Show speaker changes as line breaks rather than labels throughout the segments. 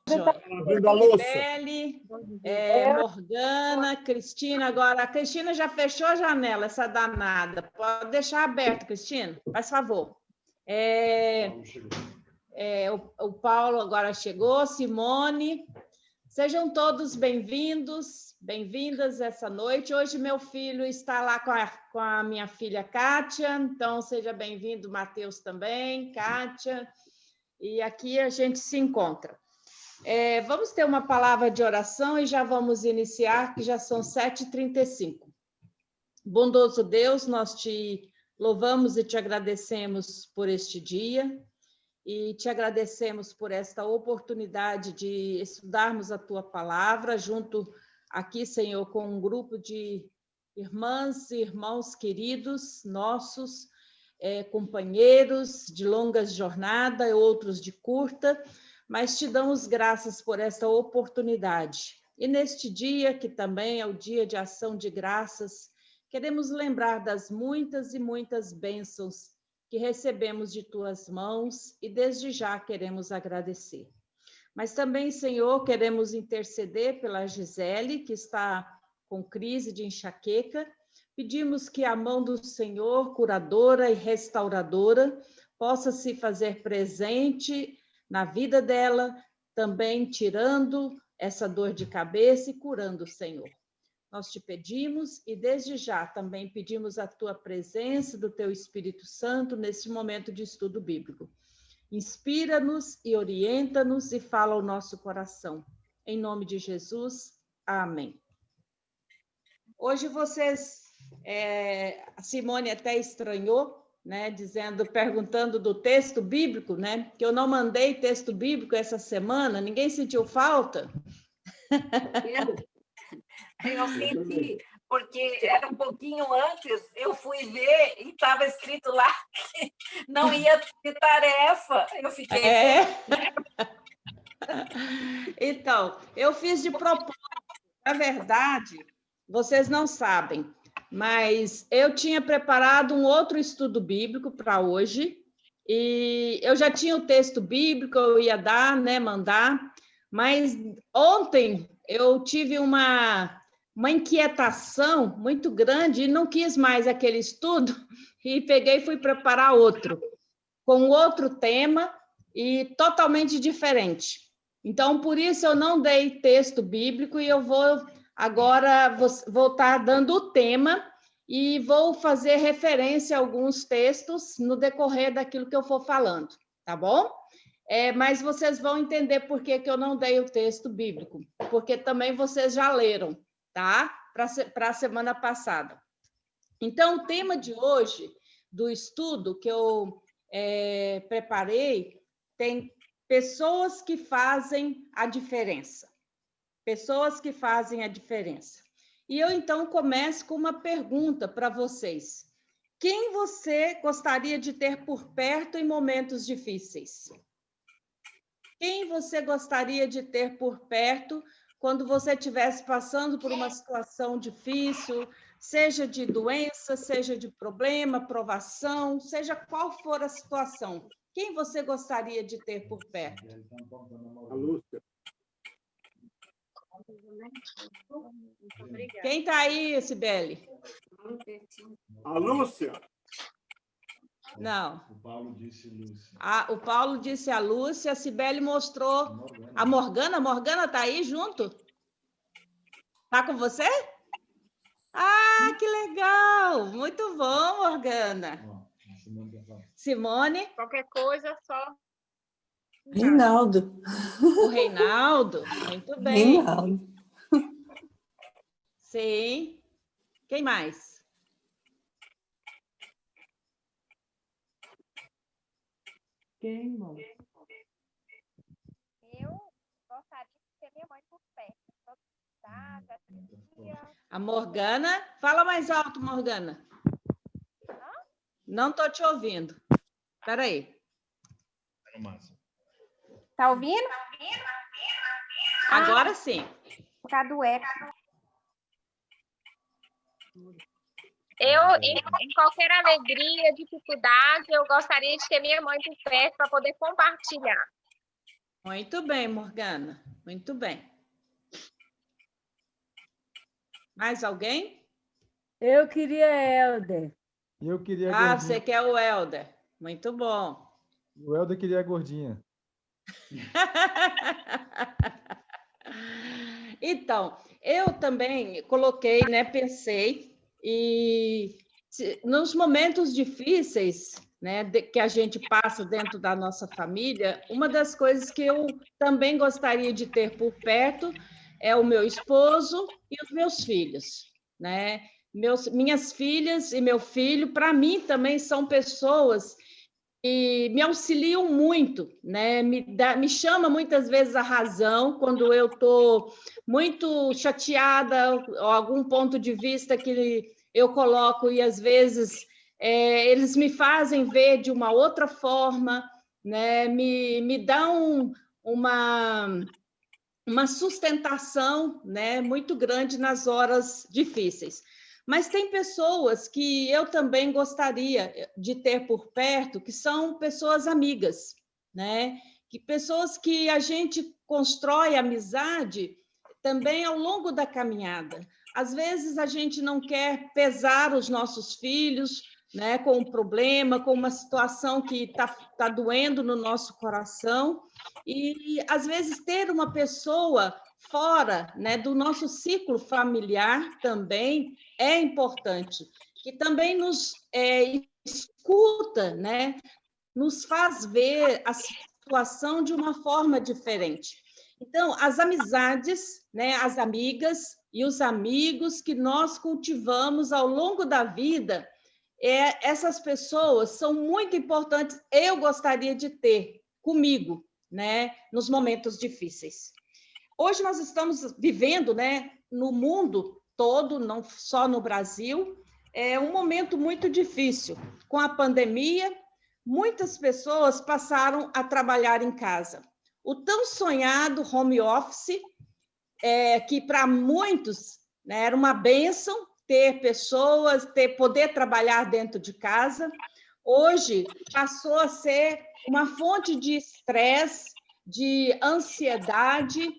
Joia. Beli, Morgana, Cristina. Agora, a Cristina já fechou a janela, essa danada. Pode deixar aberto, Cristina, faz favor. O Paulo agora chegou, Simone. Sejam todos bem-vindos, bem-vindas essa noite. Hoje meu filho está lá com a minha filha Kátia, então seja bem-vindo, Matheus também, Kátia. E aqui a gente se encontra. Vamos ter uma palavra de oração e já vamos iniciar, que já são 7h35. Bondoso Deus, nós te louvamos e te agradecemos por este dia e te agradecemos por esta oportunidade de estudarmos a tua palavra junto aqui, Senhor, com um grupo de irmãs e irmãos queridos nossos, companheiros de longas jornadas e outros de curta, mas te damos graças por esta oportunidade. E neste dia, que também é o dia de ação de graças, queremos lembrar das muitas e muitas bênçãos que recebemos de tuas mãos e desde já queremos agradecer. Mas também, Senhor, queremos interceder pela Gisele, que está com crise de enxaqueca. Pedimos que a mão do Senhor, curadora e restauradora, possa se fazer presente na vida dela, também tirando essa dor de cabeça e curando o Senhor. Nós te pedimos e desde já também pedimos a tua presença do teu Espírito Santo nesse momento de estudo bíblico. Inspira-nos e orienta-nos e fala ao nosso coração. Em nome de Jesus, amém. Hoje vocês, a Simone até estranhou, né, perguntando do texto bíblico, né, que eu não mandei texto bíblico essa semana, ninguém sentiu falta?
Eu senti, porque era um pouquinho antes, eu fui ver e estava escrito lá que não ia ter tarefa. Eu fiquei...
Então, eu fiz de propósito. Na verdade, vocês não sabem, mas eu tinha preparado um outro estudo bíblico para hoje, e eu já tinha o texto bíblico, eu ia dar, né, mandar, mas ontem eu tive uma inquietação muito grande e não quis mais aquele estudo e peguei e fui preparar outro, com outro tema e totalmente diferente. Então, por isso eu não dei texto bíblico e eu vou agora estar dando o tema e vou fazer referência a alguns textos no decorrer daquilo que eu for falando, tá bom? Mas vocês vão entender por que eu não dei o texto bíblico, porque também vocês já leram, tá? Para a semana passada. Então, o tema de hoje, do estudo que eu preparei, tem pessoas que fazem a diferença. Pessoas que fazem a diferença. E eu, então, começo com uma pergunta para vocês. Quem você gostaria de ter por perto em momentos difíceis? Quem você gostaria de ter por perto quando você estivesse passando por uma situação difícil, seja de doença, seja de problema, provação, seja qual for a situação? Quem você gostaria de ter por perto?
A Lúcia.
Quem está aí, Cibele?
A Lúcia.
Não.
O Paulo disse Lúcia.
O Paulo disse a Lúcia, a Cibele mostrou a Morgana. A Morgana está aí junto? Está com você? Ah, que legal! Muito bom, Morgana. Simone?
Qualquer coisa, só...
Reinaldo.
O Reinaldo? Muito bem.
Reinaldo.
Sim. Quem mais?
Quem, mãe?
Eu gostaria de ter minha mãe por perto.
A Morgana? Fala mais alto, Morgana. Não estou te ouvindo. Espera aí.
Tá ouvindo?
Agora sim.
Por causa do eco. Em qualquer alegria, dificuldade, eu gostaria de ter minha mãe por perto para poder compartilhar.
Muito bem, Morgana. Muito bem. Mais alguém?
Eu queria Helder.
Eu queria a
Ah,
gordinha.
você quer o Helder. Muito bom.
O Helder queria a gordinha.
Então, eu também coloquei, né, pensei, e nos momentos difíceis, né, que a gente passa dentro da nossa família, uma das coisas que eu também gostaria de ter por perto é o meu esposo e os meus filhos, né? Minhas filhas e meu filho, para mim, também são pessoas e me auxiliam muito, né? Me chama muitas vezes a razão quando eu estou muito chateada, ou algum ponto de vista que eu coloco e às vezes eles me fazem ver de uma outra forma, né? Me dão uma sustentação, né, muito grande nas horas difíceis. Mas tem pessoas que eu também gostaria de ter por perto, que são pessoas amigas, né? Que pessoas que a gente constrói amizade também ao longo da caminhada. Às vezes a gente não quer pesar os nossos filhos, né, com um problema, com uma situação que tá doendo no nosso coração, e às vezes ter uma pessoa fora, né, do nosso ciclo familiar também é importante, que também nos escuta, né, nos faz ver a situação de uma forma diferente. Então, as amizades, né, as amigas e os amigos que nós cultivamos ao longo da vida, essas pessoas são muito importantes. Eu gostaria de ter comigo, né, nos momentos difíceis. Hoje nós estamos vivendo, né, no mundo todo, não só no Brasil, um momento muito difícil. Com a pandemia, muitas pessoas passaram a trabalhar em casa. O tão sonhado home office, que para muitos, né, era uma bênção ter pessoas, poder trabalhar dentro de casa, hoje passou a ser uma fonte de estresse, de ansiedade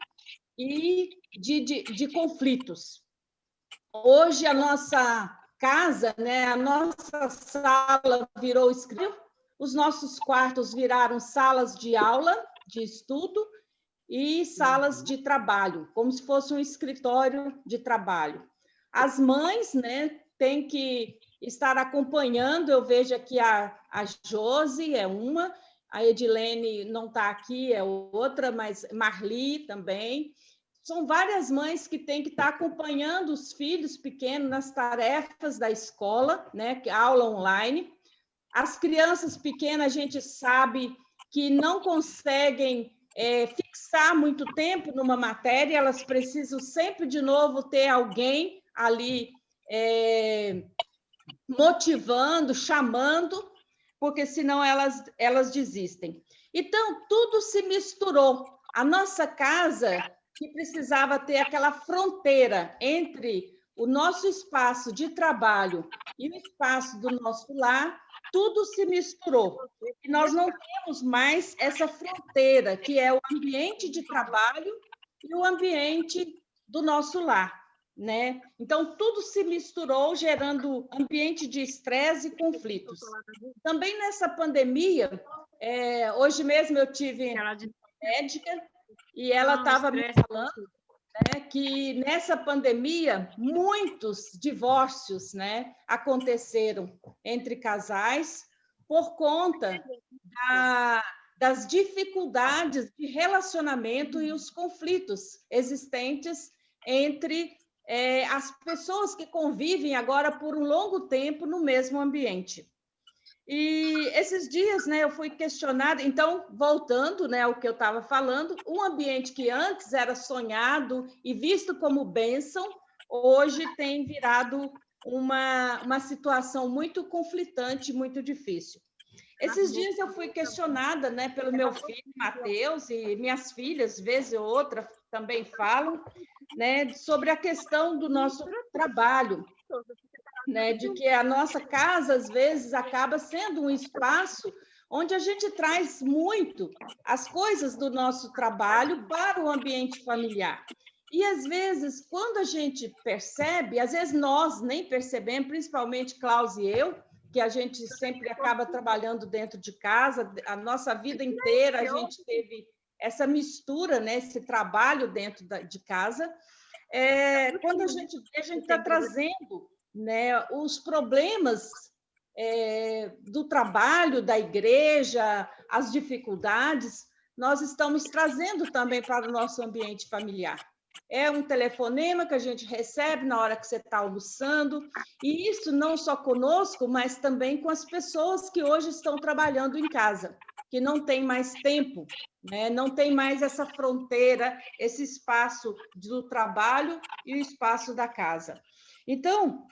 e de conflitos. Hoje a nossa casa, né, a nossa sala virou escritório, os nossos quartos viraram salas de aula, de estudo e salas de trabalho, como se fosse um escritório de trabalho. As mães, né, têm que estar acompanhando, eu vejo aqui a Josi é uma, a Edilene não está aqui, é outra, mas Marli também. São várias mães que têm que estar acompanhando os filhos pequenos nas tarefas da escola, né, aula online. As crianças pequenas, a gente sabe que não conseguem fixar muito tempo numa matéria, elas precisam sempre, de novo, ter alguém ali motivando, chamando, porque senão elas desistem. Então, tudo se misturou. A nossa casa, que precisava ter aquela fronteira entre o nosso espaço de trabalho e o espaço do nosso lar, tudo se misturou. E nós não temos mais essa fronteira, que é o ambiente de trabalho e o ambiente do nosso lar, né? Então, tudo se misturou, gerando ambiente de estresse e conflitos. Também nessa pandemia, hoje mesmo eu tive uma médica e ela estava me falando, né, que nessa pandemia muitos divórcios, né, aconteceram entre casais por conta das dificuldades de relacionamento e os conflitos existentes entre as pessoas que convivem agora por um longo tempo no mesmo ambiente. E esses dias, né, eu fui questionada, então, voltando, né, ao que eu estava falando, um ambiente que antes era sonhado e visto como bênção, hoje tem virado uma situação muito conflitante, muito difícil. Esses dias eu fui questionada, né, pelo meu filho, Matheus, e minhas filhas, vez ou outra, também falam, né, sobre a questão do nosso trabalho, né, de que a nossa casa, às vezes, acaba sendo um espaço onde a gente traz muito as coisas do nosso trabalho para o ambiente familiar. E, às vezes, quando a gente percebe, às vezes nós nem percebemos, principalmente Klaus e eu, que a gente sempre acaba trabalhando dentro de casa, a nossa vida inteira a gente teve essa mistura, né, esse trabalho dentro de casa. Quando a gente está trazendo, né, os problemas do trabalho, da igreja, as dificuldades, nós estamos trazendo também para o nosso ambiente familiar. É um telefonema que a gente recebe na hora que você está almoçando, e isso não só conosco, mas também com as pessoas que hoje estão trabalhando em casa, que não tem mais tempo, né? Não tem mais essa fronteira, esse espaço do trabalho e o espaço da casa. Então,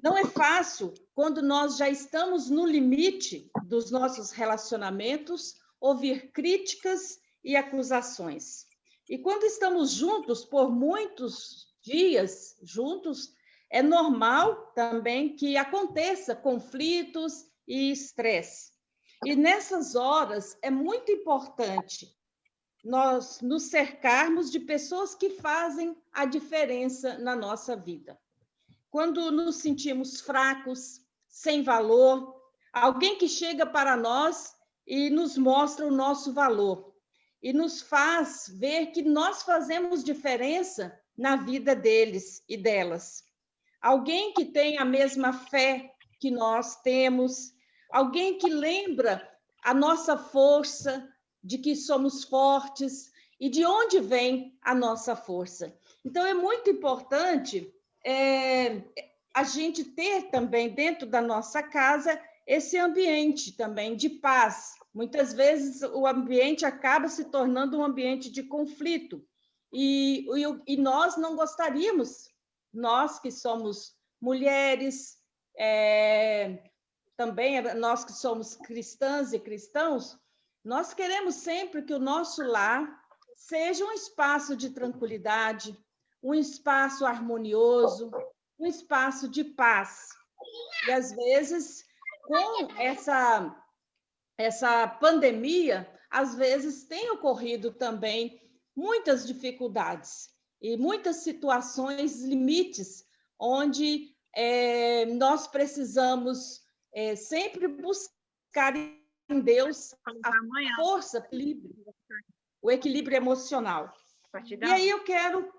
não é fácil, quando nós já estamos no limite dos nossos relacionamentos, ouvir críticas e acusações. E quando estamos juntos por muitos dias juntos, é normal também que aconteça conflitos e estresse. E nessas horas é muito importante nós nos cercarmos de pessoas que fazem a diferença na nossa vida. Quando nos sentimos fracos, sem valor, alguém que chega para nós e nos mostra o nosso valor e nos faz ver que nós fazemos diferença na vida deles e delas. Alguém que tem a mesma fé que nós temos, alguém que lembra a nossa força, de que somos fortes e de onde vem a nossa força. Então, é muito importante a gente ter também dentro da nossa casa esse ambiente também de paz. Muitas vezes o ambiente acaba se tornando um ambiente de conflito e nós não gostaríamos, nós que somos mulheres, também nós que somos cristãs e cristãos, nós queremos sempre que o nosso lar seja um espaço de tranquilidade, um espaço harmonioso, um espaço de paz. E, às vezes, com essa pandemia, às vezes tem ocorrido também muitas dificuldades e muitas situações limites, onde nós precisamos sempre buscar em Deus a força, o equilíbrio emocional. E aí eu quero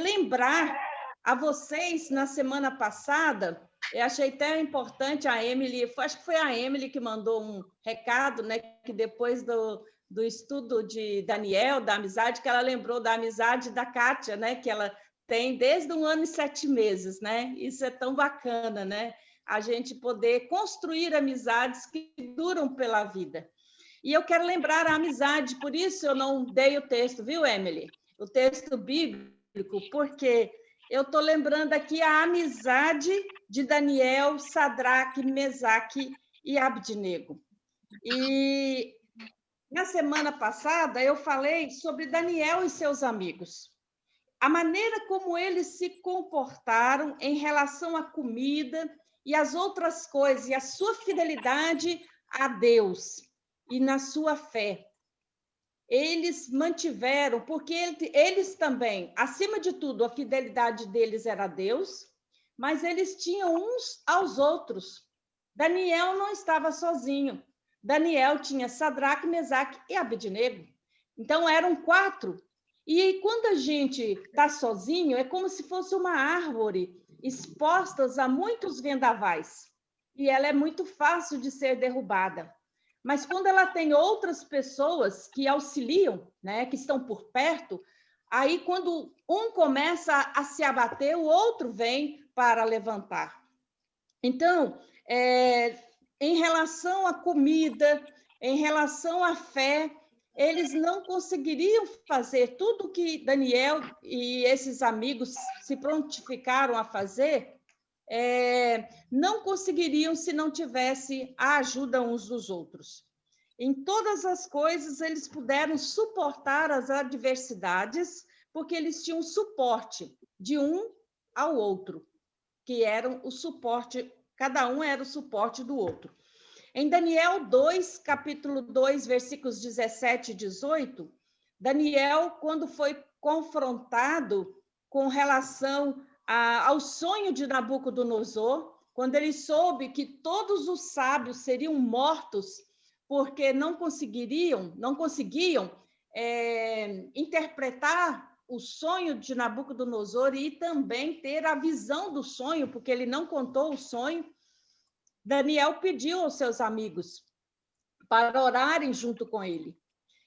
lembrar a vocês, na semana passada, eu achei até importante a Emily, acho que foi a Emily que mandou um recado, né, que depois do estudo de Daniel, da amizade, que ela lembrou da amizade da Kátia, né, que ela tem desde 1 ano e 7 meses, né? Isso é tão bacana, né? A gente poder construir amizades que duram pela vida. E eu quero lembrar a amizade, por isso eu não dei o texto, viu, Emily? O texto bíblico, porque eu estou lembrando aqui a amizade de Daniel, Sadraque, Mesaque e Abdinego. E na semana passada eu falei sobre Daniel e seus amigos. A maneira como eles se comportaram em relação à comida e às outras coisas, e a sua fidelidade a Deus e na sua fé. Eles mantiveram, porque eles também, acima de tudo, a fidelidade deles era a Deus, mas eles tinham uns aos outros. Daniel não estava sozinho. Daniel tinha Sadraque, Mesaque e Abednego. Então, eram 4. E quando a gente está sozinho, é como se fosse uma árvore exposta a muitos vendavais. E ela é muito fácil de ser derrubada. Mas quando ela tem outras pessoas que auxiliam, né, que estão por perto, aí quando um começa a se abater, o outro vem para levantar. Então, em relação à comida, em relação à fé, eles não conseguiriam fazer tudo que Daniel e esses amigos se prontificaram a fazer, não conseguiriam se não tivesse a ajuda uns dos outros. Em todas as coisas, eles puderam suportar as adversidades, porque eles tinham suporte de um ao outro, que eram o suporte, cada um era o suporte do outro. Em Daniel 2, capítulo 2, versículos 17 e 18, Daniel, quando foi confrontado com relação ao sonho de Nabucodonosor, quando ele soube que todos os sábios seriam mortos porque não conseguiam interpretar o sonho de Nabucodonosor e também ter a visão do sonho, porque ele não contou o sonho, Daniel pediu aos seus amigos para orarem junto com ele.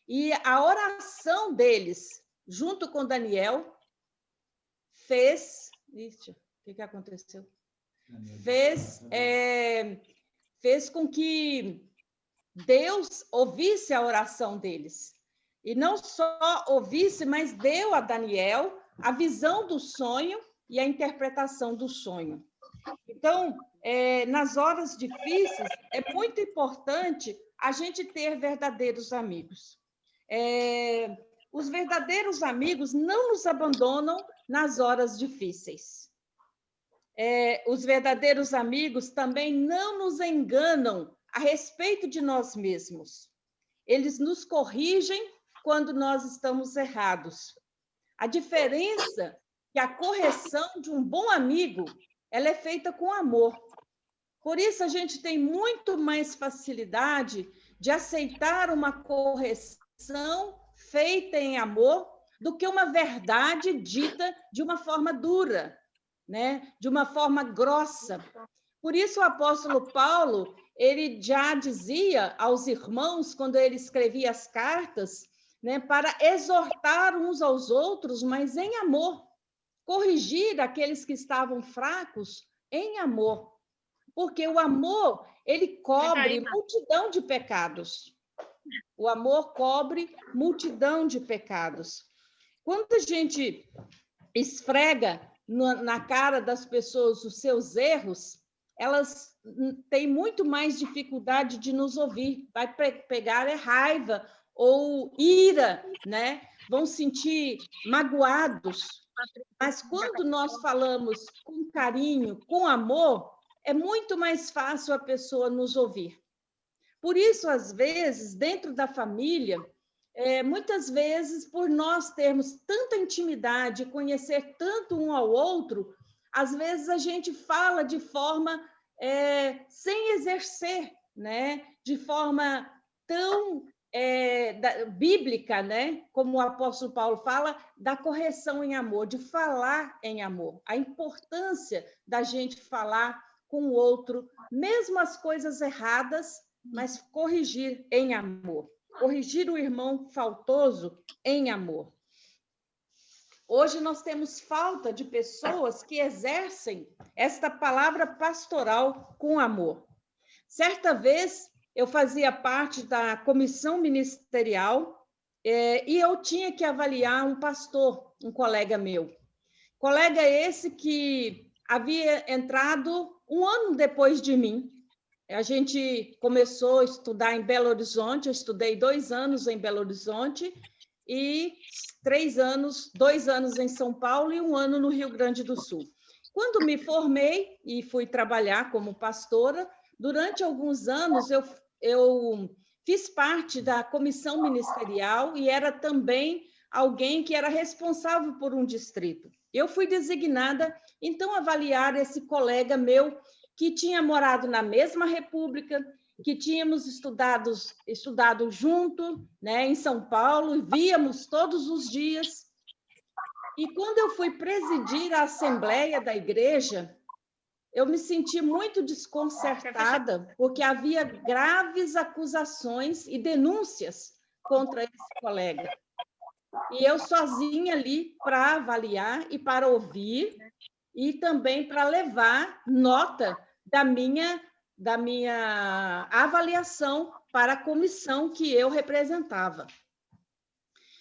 E a oração deles, junto com Daniel, fez... Ixi, o que aconteceu? Fez com que Deus ouvisse a oração deles. E não só ouvisse, mas deu a Daniel a visão do sonho e a interpretação do sonho. Então, nas horas difíceis, é muito importante a gente ter verdadeiros amigos. Os verdadeiros amigos não nos abandonam nas horas difíceis. Os verdadeiros amigos também não nos enganam a respeito de nós mesmos. Eles nos corrigem quando nós estamos errados. A diferença é que a correção de um bom amigo, ela é feita com amor. Por isso, a gente tem muito mais facilidade de aceitar uma correção feita em amor do que uma verdade dita de uma forma dura, né? De uma forma grossa. Por isso, o apóstolo Paulo, ele já dizia aos irmãos, quando ele escrevia as cartas, né, para exortar uns aos outros, mas em amor. Corrigir aqueles que estavam fracos em amor. Porque o amor, ele cobre multidão de pecados. O amor cobre multidão de pecados. Quando a gente esfrega na cara das pessoas os seus erros, elas têm muito mais dificuldade de nos ouvir. Vai pegar raiva ou ira, né? Vão sentir magoados. Mas quando nós falamos com carinho, com amor, é muito mais fácil a pessoa nos ouvir. Por isso, às vezes, dentro da família, muitas vezes, por nós termos tanta intimidade, conhecer tanto um ao outro, às vezes a gente fala de forma sem exercer, né? De forma tão bíblica, né? Como o apóstolo Paulo fala, da correção em amor, de falar em amor. A importância da gente falar com o outro, mesmo as coisas erradas, mas corrigir em amor. Corrigir o irmão faltoso em amor. Hoje nós temos falta de pessoas que exercem esta palavra pastoral com amor. Certa vez, eu fazia parte da comissão ministerial e eu tinha que avaliar um pastor, um colega meu. Colega esse que havia entrado um ano depois de mim. A gente começou a estudar em Belo Horizonte, eu estudei 2 anos em Belo Horizonte e 2 anos em São Paulo e 1 ano no Rio Grande do Sul. Quando me formei e fui trabalhar como pastora, durante alguns anos eu fiz parte da comissão ministerial e era também alguém que era responsável por um distrito. Eu fui designada, então, a avaliar esse colega meu que tinha morado na mesma república, que tínhamos estudado junto, né, em São Paulo, víamos todos os dias. E quando eu fui presidir a assembleia da igreja, eu me senti muito desconcertada, porque havia graves acusações e denúncias contra esse colega. E eu sozinha ali para avaliar e para ouvir, e também para levar nota da minha avaliação para a comissão que eu representava.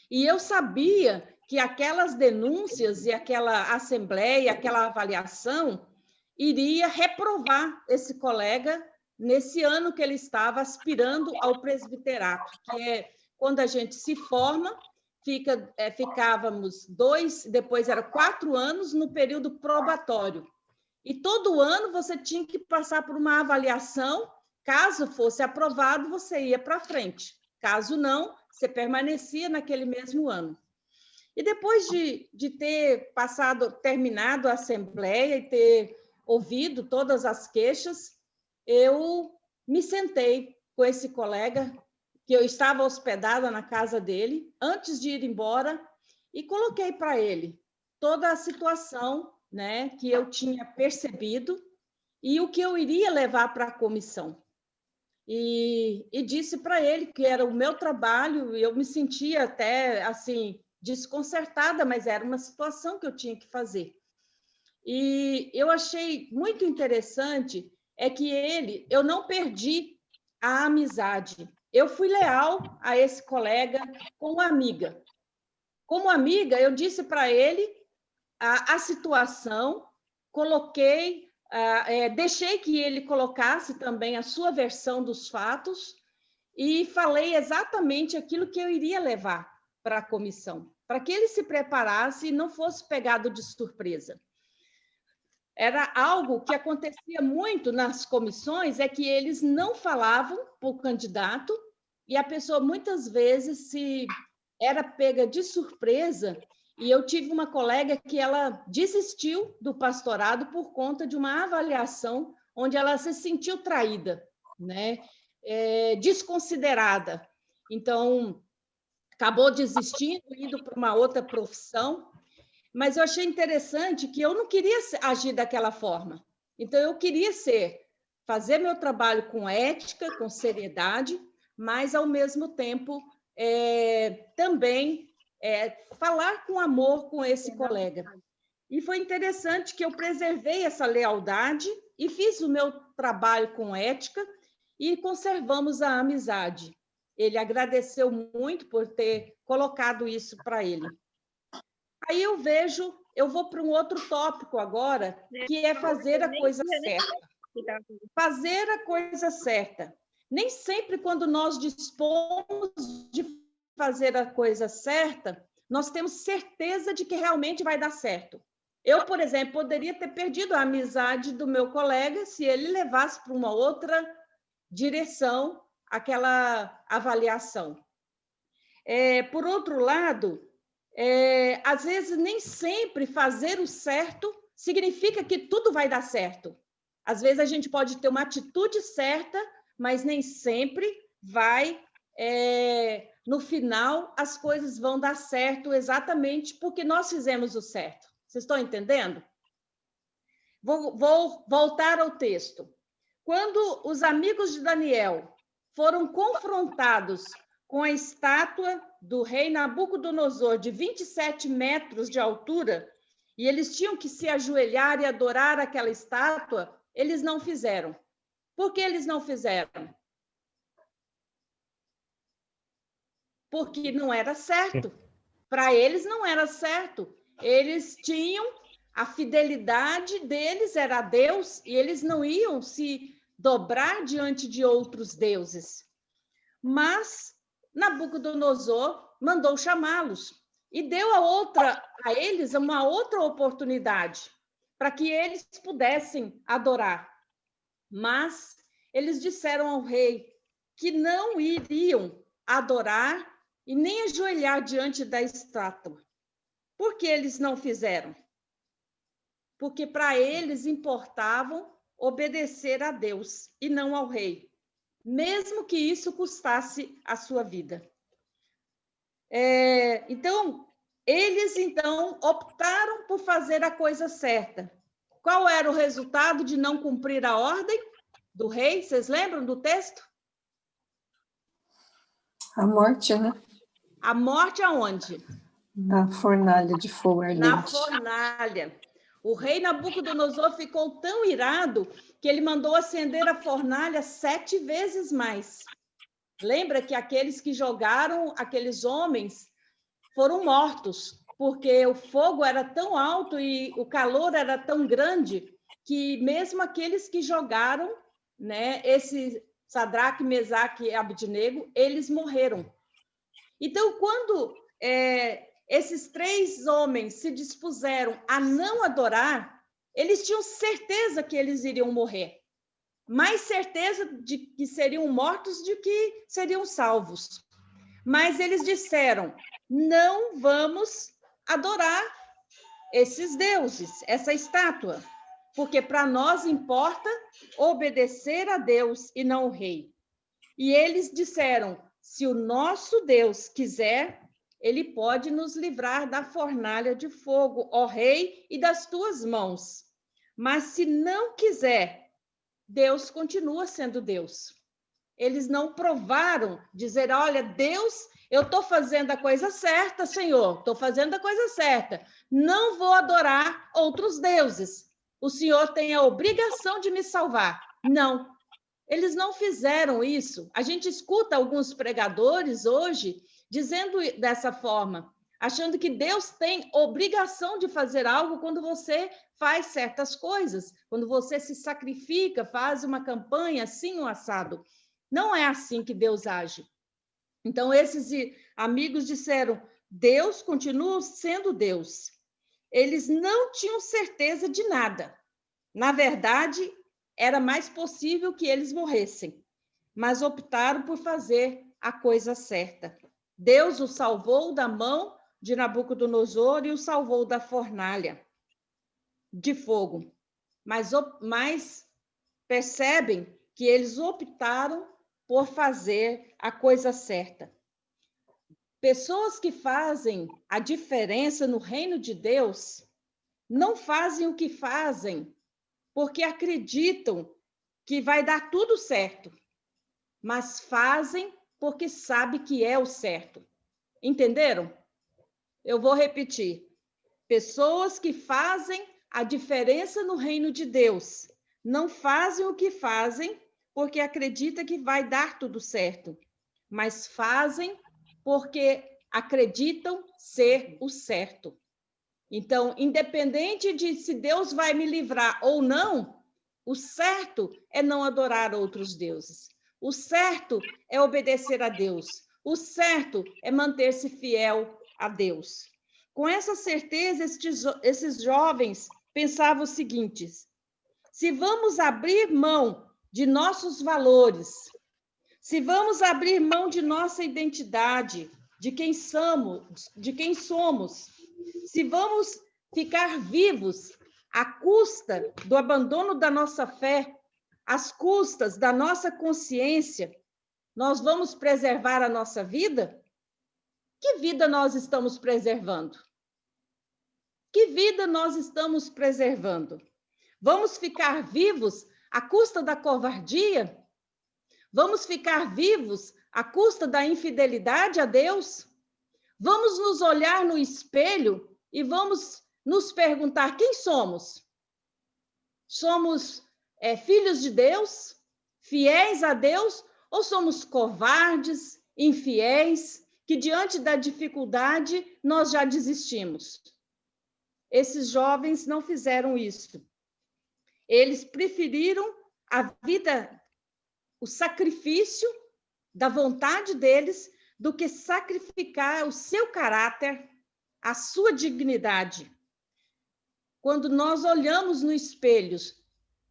E eu sabia que aquelas denúncias e aquela assembleia, aquela avaliação, iria reprovar esse colega nesse ano que ele estava aspirando ao presbiterato, que é quando a gente se forma, ficávamos 2, depois era 4 anos no período probatório. E todo ano você tinha que passar por uma avaliação Caso fosse aprovado, você ia para frente. Caso não, você permanecia naquele mesmo ano. E depois de ter terminado a assembleia e ter ouvido todas as queixas, eu me sentei com esse colega, que eu estava hospedada na casa dele, antes de ir embora, e coloquei para ele toda a situação, né, que eu tinha percebido e o que eu iria levar para a comissão. E disse para ele que era o meu trabalho, e eu me sentia até assim desconcertada, mas era uma situação que eu tinha que fazer. E eu achei muito interessante que eu não perdi a amizade. Eu fui leal a esse colega como amiga. Como amiga, eu disse para ele a situação, deixei que ele colocasse também a sua versão dos fatos e falei exatamente aquilo que eu iria levar para a comissão, para que ele se preparasse e não fosse pegado de surpresa. Era algo que acontecia muito nas comissões, é que eles não falavam para o candidato e a pessoa muitas vezes se era pega de surpresa. E eu tive uma colega que ela desistiu do pastorado por conta de uma avaliação onde ela se sentiu traída, né? Desconsiderada. Então, acabou desistindo, indo para uma outra profissão. Mas eu achei interessante que eu não queria agir daquela forma. Então, eu queria fazer meu trabalho com ética, com seriedade, mas, ao mesmo tempo, também falar com amor com esse colega. E foi interessante que eu preservei essa lealdade e fiz o meu trabalho com ética e conservamos a amizade. Ele agradeceu muito por ter colocado isso para ele. Aí eu vou para um outro tópico agora, que é fazer a coisa certa. Fazer a coisa certa. Nem sempre, quando nós dispomos de fazer a coisa certa, nós temos certeza de que realmente vai dar certo. Eu, por exemplo, poderia ter perdido a amizade do meu colega se ele levasse para uma outra direção aquela avaliação. Por outro lado, às vezes nem sempre fazer o certo significa que tudo vai dar certo. Às vezes a gente pode ter uma atitude certa, mas nem sempre no final as coisas vão dar certo exatamente porque nós fizemos o certo. Vocês estão entendendo? Vou voltar ao texto. Quando os amigos de Daniel foram confrontados com a estátua do rei Nabucodonosor, de 27 metros de altura, e eles tinham que se ajoelhar e adorar aquela estátua, eles não fizeram. Por que eles não fizeram? Porque não era certo. Para eles não era certo. Eles tinham a fidelidade deles, era a Deus, e eles não iam se dobrar diante de outros deuses. Mas Nabucodonosor mandou chamá-los e deu a eles uma outra oportunidade para que eles pudessem adorar. Mas eles disseram ao rei que não iriam adorar e nem ajoelhar diante da estátua. Por que eles não fizeram? Porque para eles importavam obedecer a Deus e não ao rei, mesmo que isso custasse a sua vida. Então, eles optaram por fazer a coisa certa. Qual era o resultado de não cumprir a ordem do rei? Vocês lembram do texto?
A morte, né?
A morte aonde?
Na fornalha de fogo ardente.
Na fornalha. O rei Nabucodonosor ficou tão irado que ele mandou acender a fornalha 7 vezes mais. Lembra que aqueles que jogaram aqueles homens foram mortos, porque o fogo era tão alto e o calor era tão grande que mesmo aqueles que jogaram, né, esse Sadraque, Mesaque e Abednego, eles morreram. Então, quando esses 3 homens se dispuseram a não adorar, eles tinham certeza que eles iriam morrer. mais certeza de que seriam mortos do que seriam salvos. Mas eles disseram: não vamos adorar esses deuses, essa estátua, porque para nós importa obedecer a Deus e não o rei. E eles disseram: se o nosso Deus quiser, ele pode nos livrar da fornalha de fogo, ó rei, e das tuas mãos. Mas se não quiser, Deus continua sendo Deus. Eles não provaram dizer: olha, Deus, eu estou fazendo a coisa certa, Senhor, estou fazendo a coisa certa. Não vou adorar outros deuses. O Senhor tem a obrigação de me salvar. Não, eles não fizeram isso. A gente escuta alguns pregadores hoje dizendo dessa forma, achando que Deus tem obrigação de fazer algo quando você faz certas coisas, quando você se sacrifica, faz uma campanha assim, um assado. Não é assim que Deus age. Então, esses amigos disseram: Deus continua sendo Deus. Eles não tinham certeza de nada. Na verdade, era mais possível que eles morressem, mas optaram por fazer a coisa certa. Deus o salvou da mão de Nabucodonosor e o salvou da fornalha de fogo. Mas percebem que eles optaram por fazer a coisa certa. Pessoas que fazem a diferença no reino de Deus não fazem o que fazem porque acreditam que vai dar tudo certo, mas fazem porque sabem que é o certo. Entenderam? Eu vou repetir. Pessoas que fazem a diferença no reino de Deus não fazem o que fazem porque acreditam que vai dar tudo certo, mas fazem porque acreditam ser o certo. Então, independente de se Deus vai me livrar ou não, o certo é não adorar outros deuses. O certo é obedecer a Deus. O certo é manter-se fiel a Deus. Com essa certeza, esses jovens pensavam o seguinte: se vamos abrir mão de nossos valores, se vamos abrir mão de nossa identidade, de quem somos, se vamos ficar vivos à custa do abandono da nossa fé, às custas da nossa consciência, nós vamos preservar a nossa vida? Que vida nós estamos preservando? Que vida nós estamos preservando? Vamos ficar vivos à custa da covardia? Vamos ficar vivos à custa da infidelidade a Deus? Vamos nos olhar no espelho e vamos nos perguntar: quem somos? Somos filhos de Deus? Fiéis a Deus? Ou somos covardes, infiéis, que diante da dificuldade nós já desistimos? Esses jovens não fizeram isso. Eles preferiram a vida, o sacrifício da vontade deles, do que sacrificar o seu caráter, a sua dignidade. Quando nós olhamos no espelho,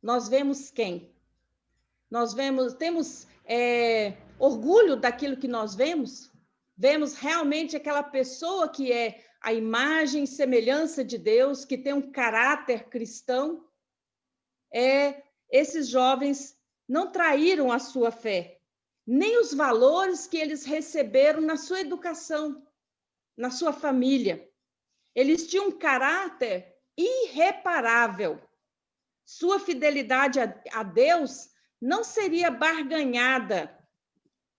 nós vemos quem? Temos orgulho daquilo que nós vemos? Vemos realmente aquela pessoa que é a imagem e semelhança de Deus, que tem um caráter cristão? Esses jovens não traíram a sua fé, nem os valores que eles receberam na sua educação, na sua família. Eles tinham um caráter irreparável. Sua fidelidade a Deus não seria barganhada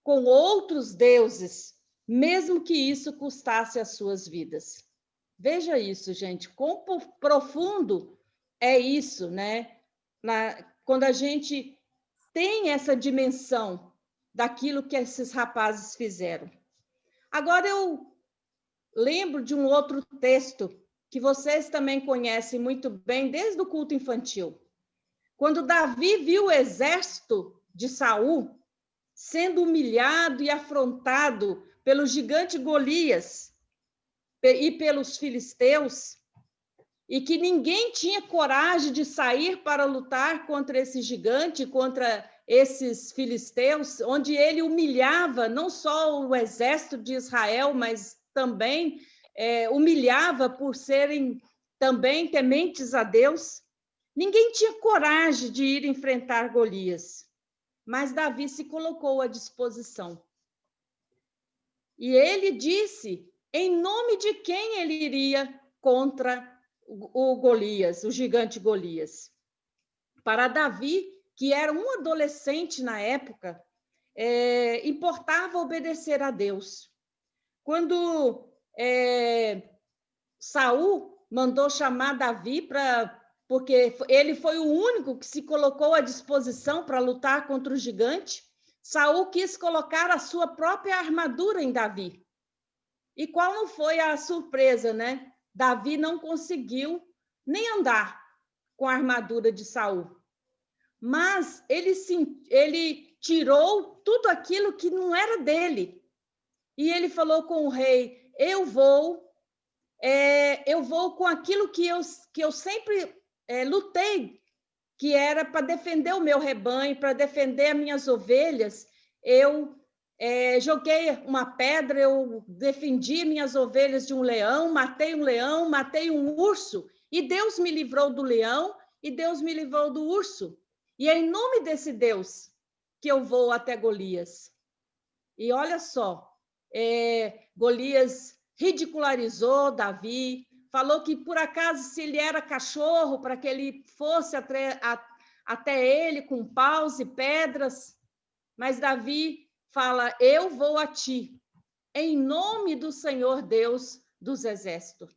com outros deuses, mesmo que isso custasse as suas vidas. Veja isso, gente, quão profundo é isso, né? Quando a gente tem essa dimensão daquilo que esses rapazes fizeram. Agora eu lembro de um outro texto que vocês também conhecem muito bem desde o culto infantil. Quando Davi viu o exército de Saul sendo humilhado e afrontado pelo gigante Golias e pelos filisteus, e que ninguém tinha coragem de sair para lutar contra esse gigante, contra esses filisteus, onde ele humilhava não só o exército de Israel, mas também humilhava por serem também tementes a Deus. Ninguém tinha coragem de ir enfrentar Golias, mas Davi se colocou à disposição. E ele disse em nome de quem ele iria contra o Golias, o gigante Golias. Para Davi, que era um adolescente na época, importava obedecer a Deus. Quando Saul mandou chamar Davi porque ele foi o único que se colocou à disposição para lutar contra o gigante, Saul quis colocar a sua própria armadura em Davi. E qual não foi a surpresa, né? Davi não conseguiu nem andar com a armadura de Saul. Mas ele tirou tudo aquilo que não era dele. E ele falou com o rei, eu vou com aquilo que eu sempre lutei, que era para defender o meu rebanho, para defender as minhas ovelhas. Eu joguei uma pedra, eu defendi minhas ovelhas de um leão, matei um urso, e Deus me livrou do leão, e Deus me livrou do urso. E é em nome desse Deus que eu vou até Golias. E olha só, Golias ridicularizou Davi, falou que, por acaso, se ele era cachorro, para que ele fosse até ele com paus e pedras. Mas Davi fala, eu vou a ti, em nome do Senhor Deus dos exércitos.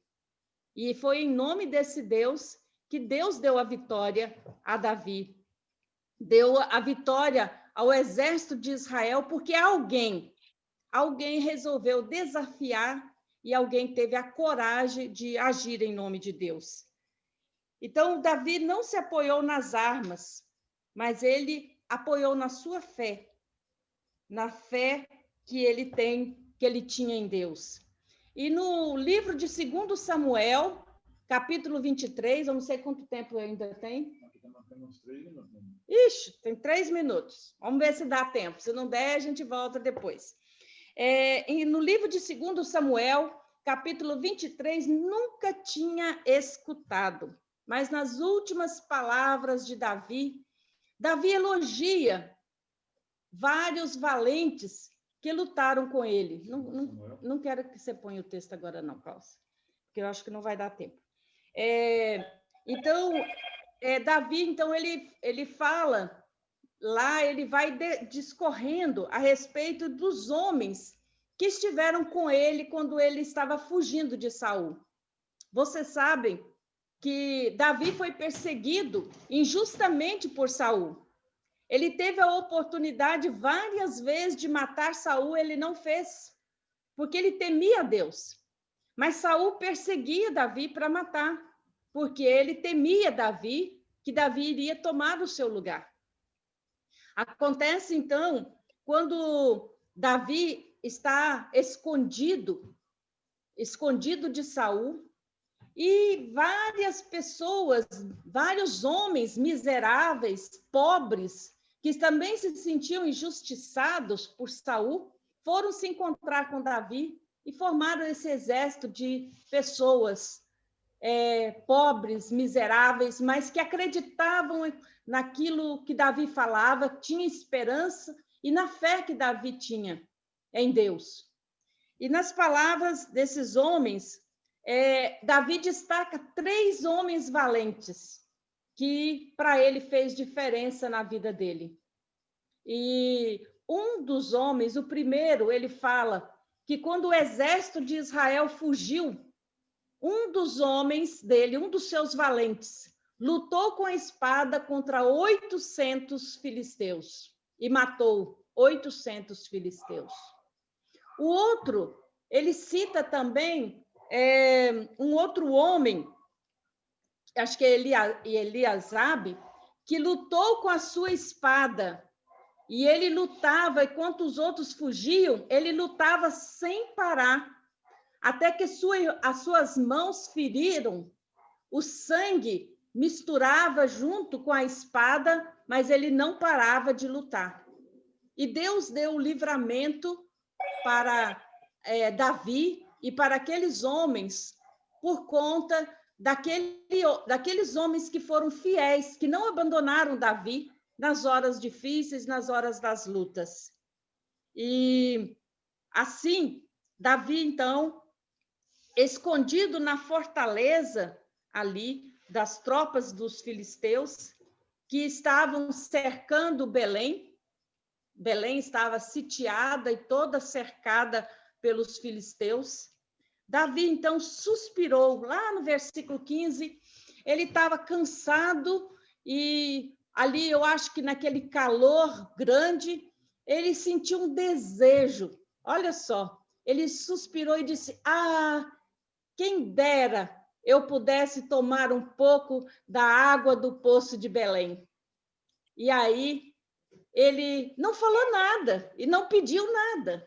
E foi em nome desse Deus que Deus deu a vitória a Davi. Deu a vitória ao exército de Israel, porque alguém resolveu desafiar e alguém teve a coragem de agir em nome de Deus. Então, Davi não se apoiou nas armas, mas ele apoiou na sua fé, na fé que ele tinha em Deus. E no livro de 2 Samuel, capítulo 23, eu não sei quanto tempo ainda tem. Ixi, tem 3 minutos. Vamos ver se dá tempo. Se não der, a gente volta depois. E no livro de 2 Samuel, capítulo 23, nunca tinha escutado, mas nas últimas palavras de Davi elogia vários valentes que lutaram com ele. Não quero que você ponha o texto agora não, Cláudia, porque eu acho que não vai dar tempo. Davi, então, ele fala lá, ele vai discorrendo a respeito dos homens que estiveram com ele quando ele estava fugindo de Saul. Vocês sabem que Davi foi perseguido injustamente por Saul. Ele teve a oportunidade várias vezes de matar Saul, ele não fez, porque ele temia Deus. Mas Saul perseguia Davi para matar, porque ele temia Davi, que Davi iria tomar o seu lugar. Acontece, então, quando Davi está escondido de Saul, e várias pessoas, vários homens miseráveis, pobres, que também se sentiam injustiçados por Saul, foram se encontrar com Davi e formaram esse exército de pessoas pobres, miseráveis, mas que acreditavam naquilo que Davi falava, tinha esperança e na fé que Davi tinha em Deus. E nas palavras desses homens, Davi destaca 3 homens valentes que para ele fez diferença na vida dele. E um dos homens, o primeiro, ele fala que quando o exército de Israel fugiu, um dos homens dele, um dos seus valentes, lutou com a espada contra 800 filisteus e matou 800 filisteus. O outro, ele cita também um outro homem, acho que é Eliasabe, que lutou com a sua espada. E ele lutava, enquanto os outros fugiam, ele lutava sem parar, até que as suas mãos feriram o sangue misturava junto com a espada, mas ele não parava de lutar. E Deus deu o livramento para Davi e para aqueles homens por conta daqueles homens que foram fiéis, que não abandonaram Davi nas horas difíceis, nas horas das lutas. E assim, Davi, então, escondido na fortaleza ali das tropas dos filisteus, que estavam cercando Belém. Belém estava sitiada e toda cercada pelos filisteus. Davi, então, suspirou. Lá no versículo 15, ele estava cansado e ali, eu acho que naquele calor grande, ele sentiu um desejo. Olha só, ele suspirou e disse: quem dera eu pudesse tomar um pouco da água do poço de Belém. E aí, ele não falou nada e não pediu nada.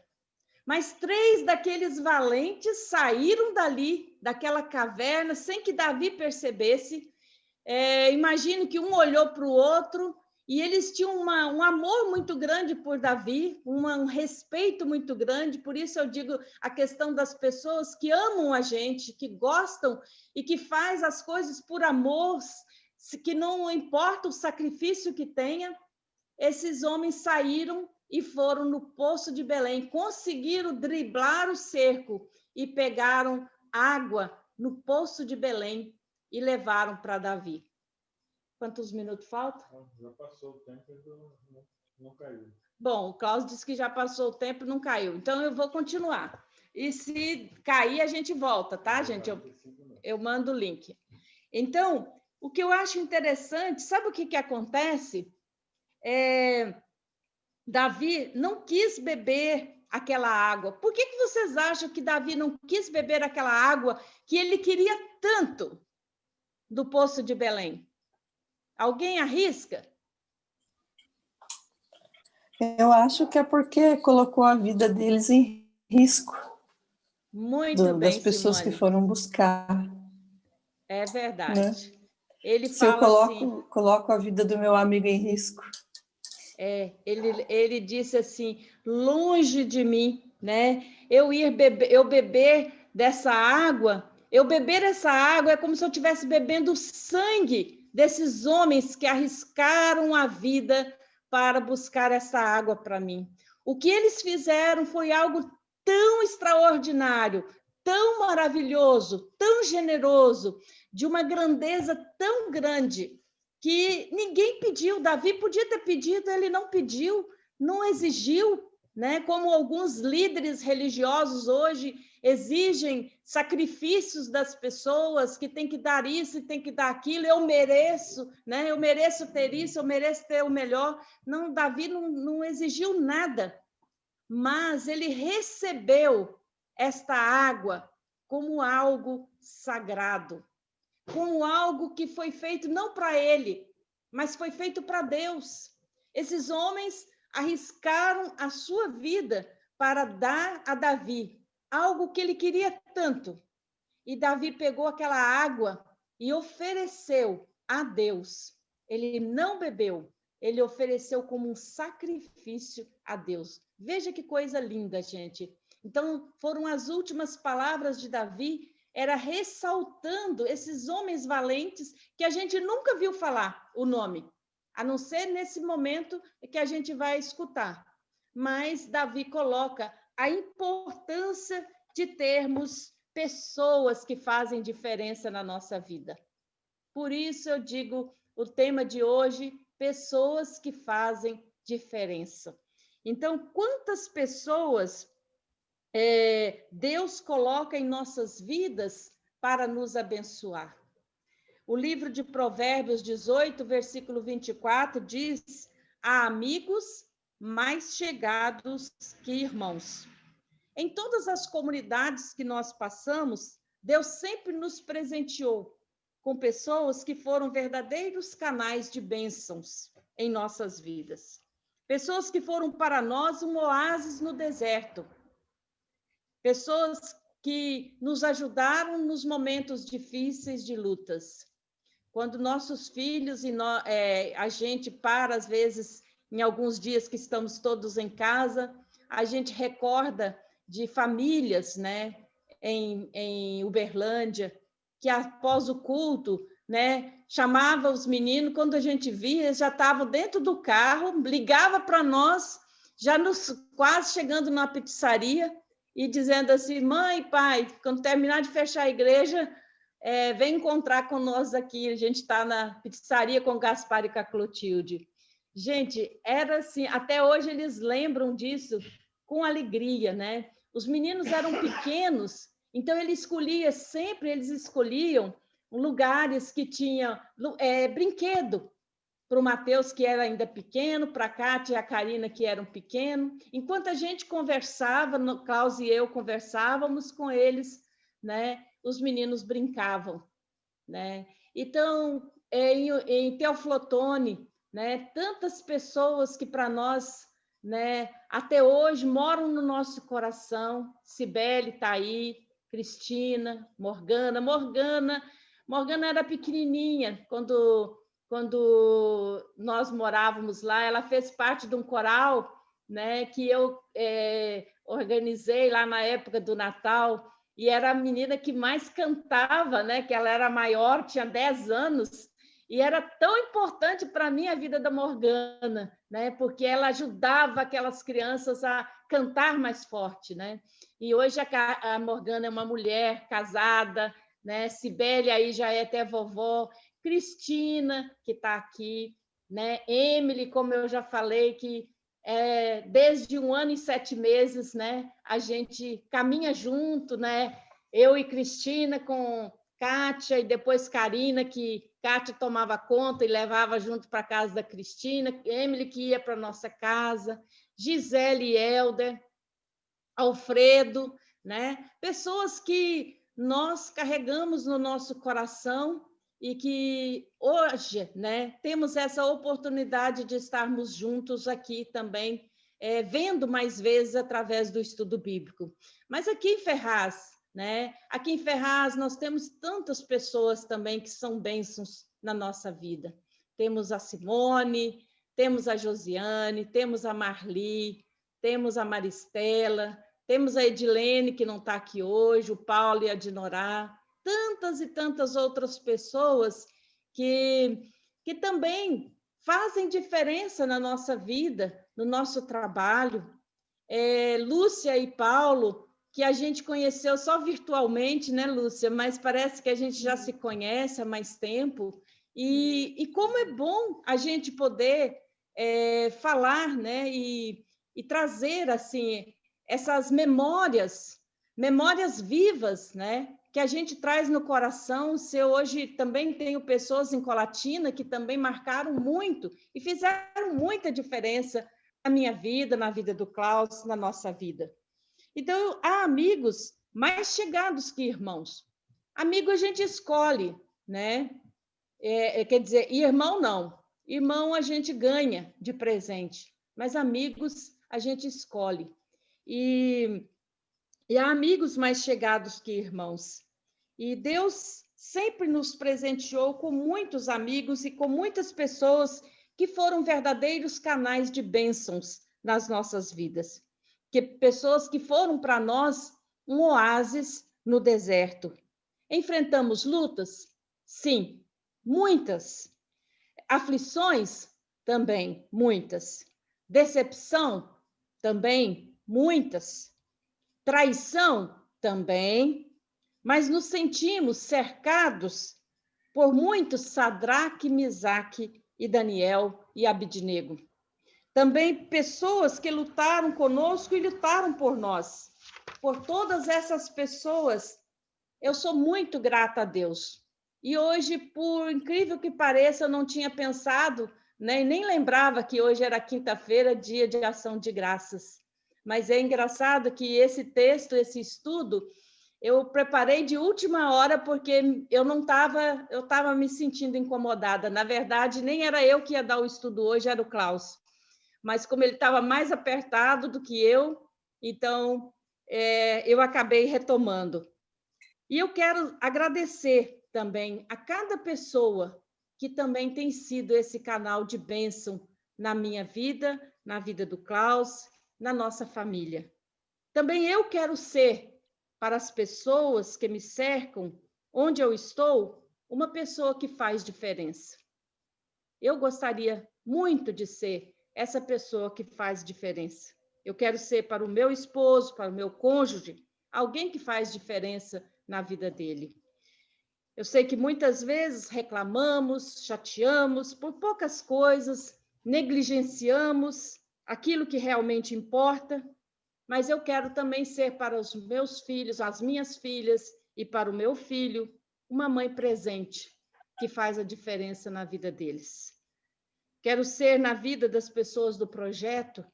Mas 3 daqueles valentes saíram dali, daquela caverna, sem que Davi percebesse. Imagino que um olhou para o outro e eles tinham um amor muito grande por Davi, um respeito muito grande. Por isso eu digo a questão das pessoas que amam a gente, que gostam e que faz as coisas por amor, que não importa o sacrifício que tenha. Esses homens saíram e foram no poço de Belém, conseguiram driblar o cerco e pegaram água no poço de Belém e levaram para Davi. Quantos minutos faltam?
Já passou o tempo e não caiu.
Bom, o Cláudio disse que já passou o tempo e não caiu. Então, eu vou continuar. E se cair, a gente volta, tá, gente? Eu mando o link. Então, o que eu acho interessante, sabe o que acontece? Davi não quis beber aquela água. Por que vocês acham que Davi não quis beber aquela água que ele queria tanto do poço de Belém? Alguém arrisca?
Eu acho que é porque colocou a vida deles em risco.
Muito bem,
das pessoas
Simone.
que foram buscar.
É verdade.
Né?
Ele
Se eu
fala
coloco a vida do meu amigo em risco.
Ele disse assim, longe de mim, né? Eu beber dessa água, eu beber essa água é como se eu estivesse bebendo o sangue desses homens que arriscaram a vida para buscar essa água para mim. O que eles fizeram foi algo tão extraordinário, tão maravilhoso, tão generoso, de uma grandeza tão grande, que ninguém pediu. Davi podia ter pedido, ele não pediu, não exigiu, né? Como alguns líderes religiosos hoje exigem sacrifícios das pessoas, que tem que dar isso e tem que dar aquilo, eu mereço, né? Eu mereço ter isso, eu mereço ter o melhor. Não, Davi não exigiu nada, mas ele recebeu esta água como algo sagrado, como algo que foi feito não para ele, mas foi feito para Deus. Esses homens arriscaram a sua vida para dar a Davi algo que ele queria tanto. E Davi pegou aquela água e ofereceu a Deus. Ele não bebeu, ele ofereceu como um sacrifício a Deus. Veja que coisa linda, gente. Então, foram as últimas palavras de Davi, era ressaltando esses homens valentes que a gente nunca viu falar o nome, a não ser nesse momento que a gente vai escutar. Mas Davi coloca a importância de termos pessoas que fazem diferença na nossa vida. Por isso eu digo o tema de hoje, pessoas que fazem diferença. Então, quantas pessoas Deus coloca em nossas vidas para nos abençoar? O livro de Provérbios 18, versículo 24, diz: há amigos mais chegados que irmãos. Em todas as comunidades que nós passamos, Deus sempre nos presenteou com pessoas que foram verdadeiros canais de bênçãos em nossas vidas. Pessoas que foram para nós um oásis no deserto. Pessoas que nos ajudaram nos momentos difíceis de lutas. Quando nossos filhos e a gente para, às vezes, em alguns dias que estamos todos em casa, a gente recorda de famílias, né, em Uberlândia, que após o culto, né, chamava os meninos, quando a gente via, eles já estavam dentro do carro, ligava para nós, já quase chegando na pizzaria, e dizendo assim, mãe, pai, quando terminar de fechar a igreja, vem encontrar com nós aqui, a gente está na pizzaria com Gaspar e com a Clotilde. Gente, era assim, até hoje eles lembram disso com alegria, né? Os meninos eram pequenos, então eles escolhiam lugares que tinham brinquedo, para o Mateus, que era ainda pequeno, para a Cátia e a Karina, que eram pequenos. Enquanto a gente conversava, Klaus e eu conversávamos com eles, né? Os meninos brincavam, né? Então, em Teoflotone, né? Tantas pessoas que para nós, né? Até hoje moram no nosso coração. Cibele está aí, Cristina, Morgana era pequenininha quando nós morávamos lá. Ela fez parte de um coral, né, que eu organizei lá na época do Natal, e era a menina que mais cantava, né, que ela era maior, tinha 10 anos, e era tão importante para mim a vida da Morgana, né, porque ela ajudava aquelas crianças a cantar mais forte, né? E hoje a Morgana é uma mulher casada, né? Cibele aí já é até vovó, Cristina, que está aqui, né? Emily, como eu já falei, que desde 1 ano e 7 meses, né? A gente caminha junto, né? Eu e Cristina com Kátia, e depois Karina, que Kátia tomava conta e levava junto para a casa da Cristina, Emily que ia para a nossa casa, Gisele e Helder, Alfredo, né? Pessoas que nós carregamos no nosso coração e que hoje, né, temos essa oportunidade de estarmos juntos aqui também, vendo mais vezes através do estudo bíblico. Mas aqui em Ferraz, né? Aqui em Ferraz nós temos tantas pessoas também que são bênçãos na nossa vida. Temos a Simone, temos a Josiane, temos a Marli, temos a Maristela, temos a Edilene, que não está aqui hoje, o Paulo e a Dinorá, tantas e tantas outras pessoas que também fazem diferença na nossa vida, no nosso trabalho. Lúcia e Paulo, que a gente conheceu só virtualmente, né, Lúcia? Mas parece que a gente já se conhece há mais tempo. E como é bom a gente poder falar, né, e trazer assim essas memórias vivas, né, que a gente traz no coração. Eu hoje também tenho pessoas em Colatina que também marcaram muito e fizeram muita diferença na minha vida, na vida do Klaus, na nossa vida. Então, há amigos mais chegados que irmãos. Amigo a gente escolhe, né? Quer dizer, irmão não. Irmão a gente ganha de presente, mas amigos a gente escolhe. E há amigos mais chegados que irmãos. E Deus sempre nos presenteou com muitos amigos e com muitas pessoas que foram verdadeiros canais de bênçãos nas nossas vidas. Pessoas que foram para nós um oásis no deserto. Enfrentamos lutas? Sim, muitas. Aflições? Também, muitas. Decepção? Também, muitas. Traição? Também. Mas nos sentimos cercados por muitos Sadraque, Misaque e Daniel e Abidnego. Também pessoas que lutaram conosco e lutaram por nós. Por todas essas pessoas, eu sou muito grata a Deus. E hoje, por incrível que pareça, eu não tinha pensado, né, nem lembrava que hoje era quinta-feira, dia de ação de graças. Mas é engraçado que esse texto, esse estudo, eu preparei de última hora porque eu estava me sentindo incomodada. Na verdade, nem era eu que ia dar o estudo hoje, era o Klaus. Mas como ele estava mais apertado do que eu, então eu acabei retomando. E eu quero agradecer também a cada pessoa que também tem sido esse canal de bênção na minha vida, na vida do Klaus, na nossa família. Também eu quero ser, para as pessoas que me cercam, onde eu estou, uma pessoa que faz diferença. Eu gostaria muito de ser essa pessoa que faz diferença. Eu quero ser para o meu esposo, para o meu cônjuge, alguém que faz diferença na vida dele. Eu sei que muitas vezes reclamamos, chateamos por poucas coisas, negligenciamos aquilo que realmente importa, mas eu quero também ser para os meus filhos, as minhas filhas e para o meu filho, uma mãe presente que faz a diferença na vida deles. Quero ser na vida das pessoas do projeto,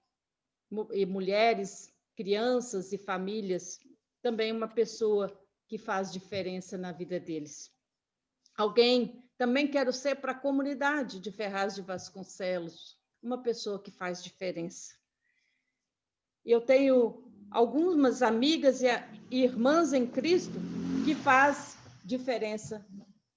e mulheres, crianças e famílias, também uma pessoa que faz diferença na vida deles. Também quero ser para a comunidade de Ferraz de Vasconcelos, uma pessoa que faz diferença. Eu tenho algumas amigas e irmãs em Cristo que faz diferença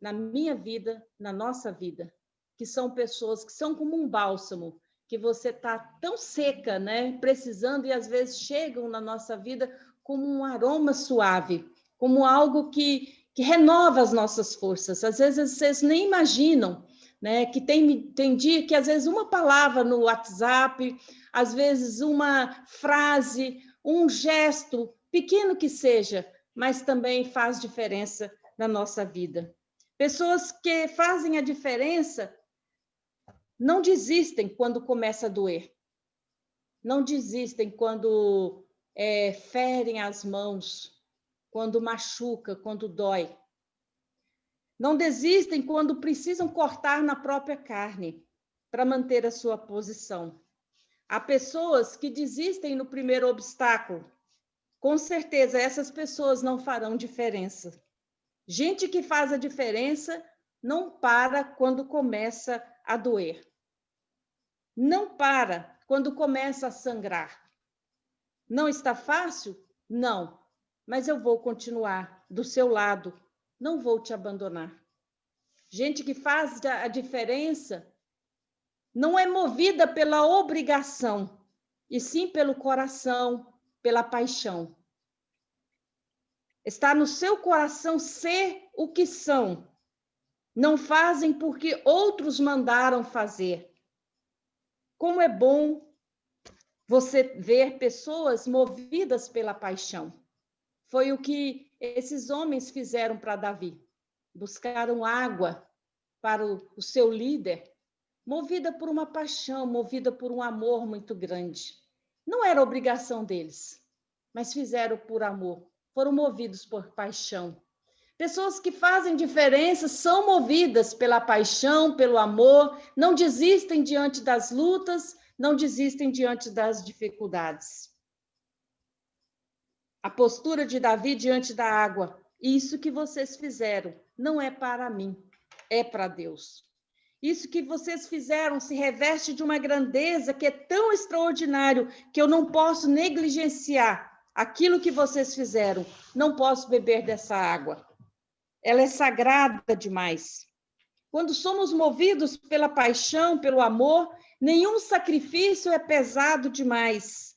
na minha vida, na nossa vida, que são pessoas que são como um bálsamo, que você está tão seca, né? Precisando, e às vezes chegam na nossa vida como um aroma suave, como algo que renova as nossas forças. Às vezes vocês nem imaginam, né? Que tem dia que às vezes uma palavra no WhatsApp, às vezes uma frase, um gesto, pequeno que seja, mas também faz diferença na nossa vida. Pessoas que fazem a diferença não desistem quando começa a doer. Não desistem quando ferem as mãos, quando machuca, quando dói. Não desistem quando precisam cortar na própria carne para manter a sua posição. Há pessoas que desistem no primeiro obstáculo. Com certeza, essas pessoas não farão diferença. Gente que faz a diferença não para quando começa a doer. Não para quando começa a sangrar. Não está fácil? Não. Mas eu vou continuar do seu lado. Não vou te abandonar. Gente que faz a diferença não é movida pela obrigação, e sim pelo coração, pela paixão. Está no seu coração ser o que são. Não fazem porque outros mandaram fazer. Como é bom você ver pessoas movidas pela paixão. Foi o que esses homens fizeram para Davi. Buscaram água para o seu líder, movida por uma paixão, movida por um amor muito grande. Não era obrigação deles, mas fizeram por amor. Foram movidos por paixão. Pessoas que fazem diferença são movidas pela paixão, pelo amor, não desistem diante das lutas, não desistem diante das dificuldades. A postura de Davi diante da água, isso que vocês fizeram, não é para mim, é para Deus. Isso que vocês fizeram se reveste de uma grandeza que é tão extraordinário que eu não posso negligenciar aquilo que vocês fizeram. Não posso beber dessa água. Ela é sagrada demais. Quando somos movidos pela paixão, pelo amor, nenhum sacrifício é pesado demais.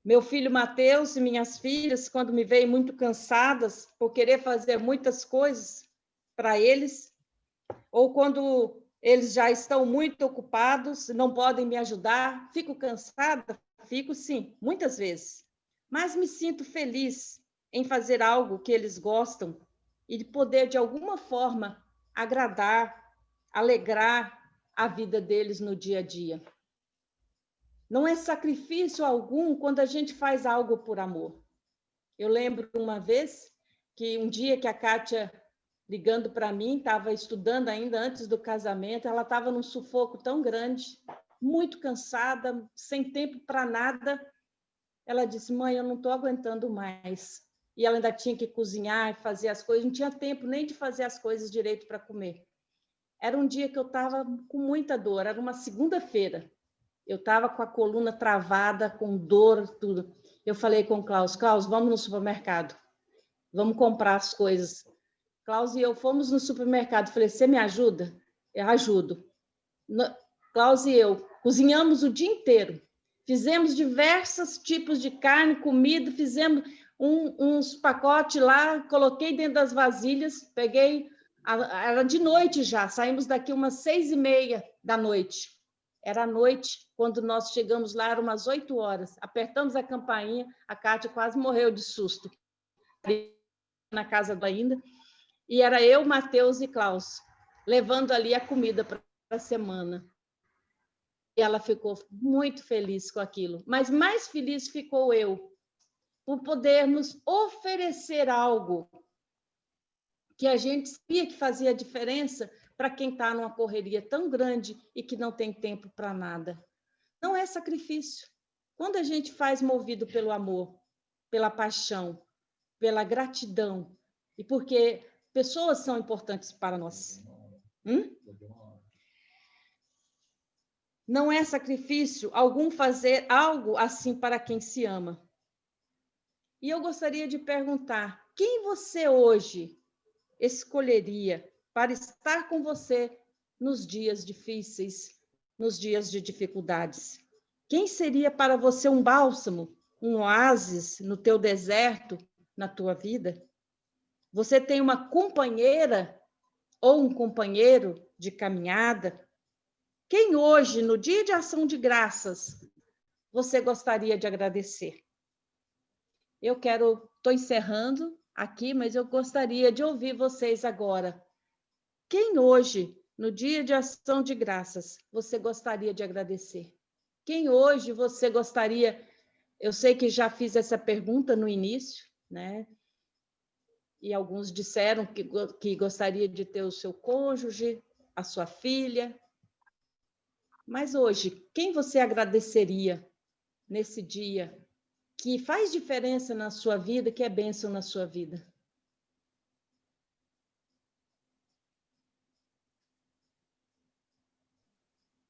Meu filho Mateus e minhas filhas, quando me veem muito cansadas por querer fazer muitas coisas para eles, ou quando eles já estão muito ocupados, não podem me ajudar, fico cansada? Fico sim, muitas vezes. Mas me sinto feliz em fazer algo que eles gostam e de poder, de alguma forma, agradar, alegrar a vida deles no dia a dia. Não é sacrifício algum quando a gente faz algo por amor. Eu lembro uma vez que um dia que a Kátia, ligando para mim, estava estudando ainda antes do casamento, ela estava num sufoco tão grande, muito cansada, sem tempo para nada. Ela disse: mãe, eu não estou aguentando mais. E ela ainda tinha que cozinhar e fazer as coisas, não tinha tempo nem de fazer as coisas direito para comer. Era um dia que eu estava com muita dor, era uma segunda-feira. Eu estava com a coluna travada, com dor, tudo. Eu falei com o Klaus, Klaus, vamos no supermercado, vamos comprar as coisas. Klaus e eu fomos no supermercado, falei, você me ajuda? Eu ajudo. Klaus e eu cozinhamos o dia inteiro, fizemos diversos tipos de carne, comida, fizemos uns pacotes lá, coloquei dentro das vasilhas, peguei, era de noite já, saímos daqui umas 6h30 da noite. Era à noite, quando nós chegamos lá, eram umas 8 horas. Apertamos a campainha, a Kátia quase morreu de susto. Na casa ainda. E era eu, Matheus e Klaus, levando ali a comida para a semana. E ela ficou muito feliz com aquilo. Mas mais feliz ficou eu, por podermos oferecer algo que a gente sabia que fazia diferença para quem está numa correria tão grande e que não tem tempo para nada. Não é sacrifício. Quando a gente faz movido pelo amor, pela paixão, pela gratidão, e porque pessoas são importantes para nós. Não é sacrifício algum fazer algo assim para quem se ama. E eu gostaria de perguntar, quem você hoje escolheria para estar com você nos dias difíceis, nos dias de dificuldades? Quem seria para você um bálsamo, um oásis no teu deserto, na tua vida? Você tem uma companheira ou um companheiro de caminhada? Quem hoje, no dia de ação de graças, você gostaria de agradecer? Estou encerrando aqui, mas eu gostaria de ouvir vocês agora. Quem hoje, no dia de ação de graças, você gostaria de agradecer? Quem hoje você gostaria... Eu sei que já fiz essa pergunta no início, né? E alguns disseram que gostaria de ter o seu cônjuge, a sua filha. Mas hoje, quem você agradeceria nesse dia que faz diferença na sua vida, que é bênção na sua vida?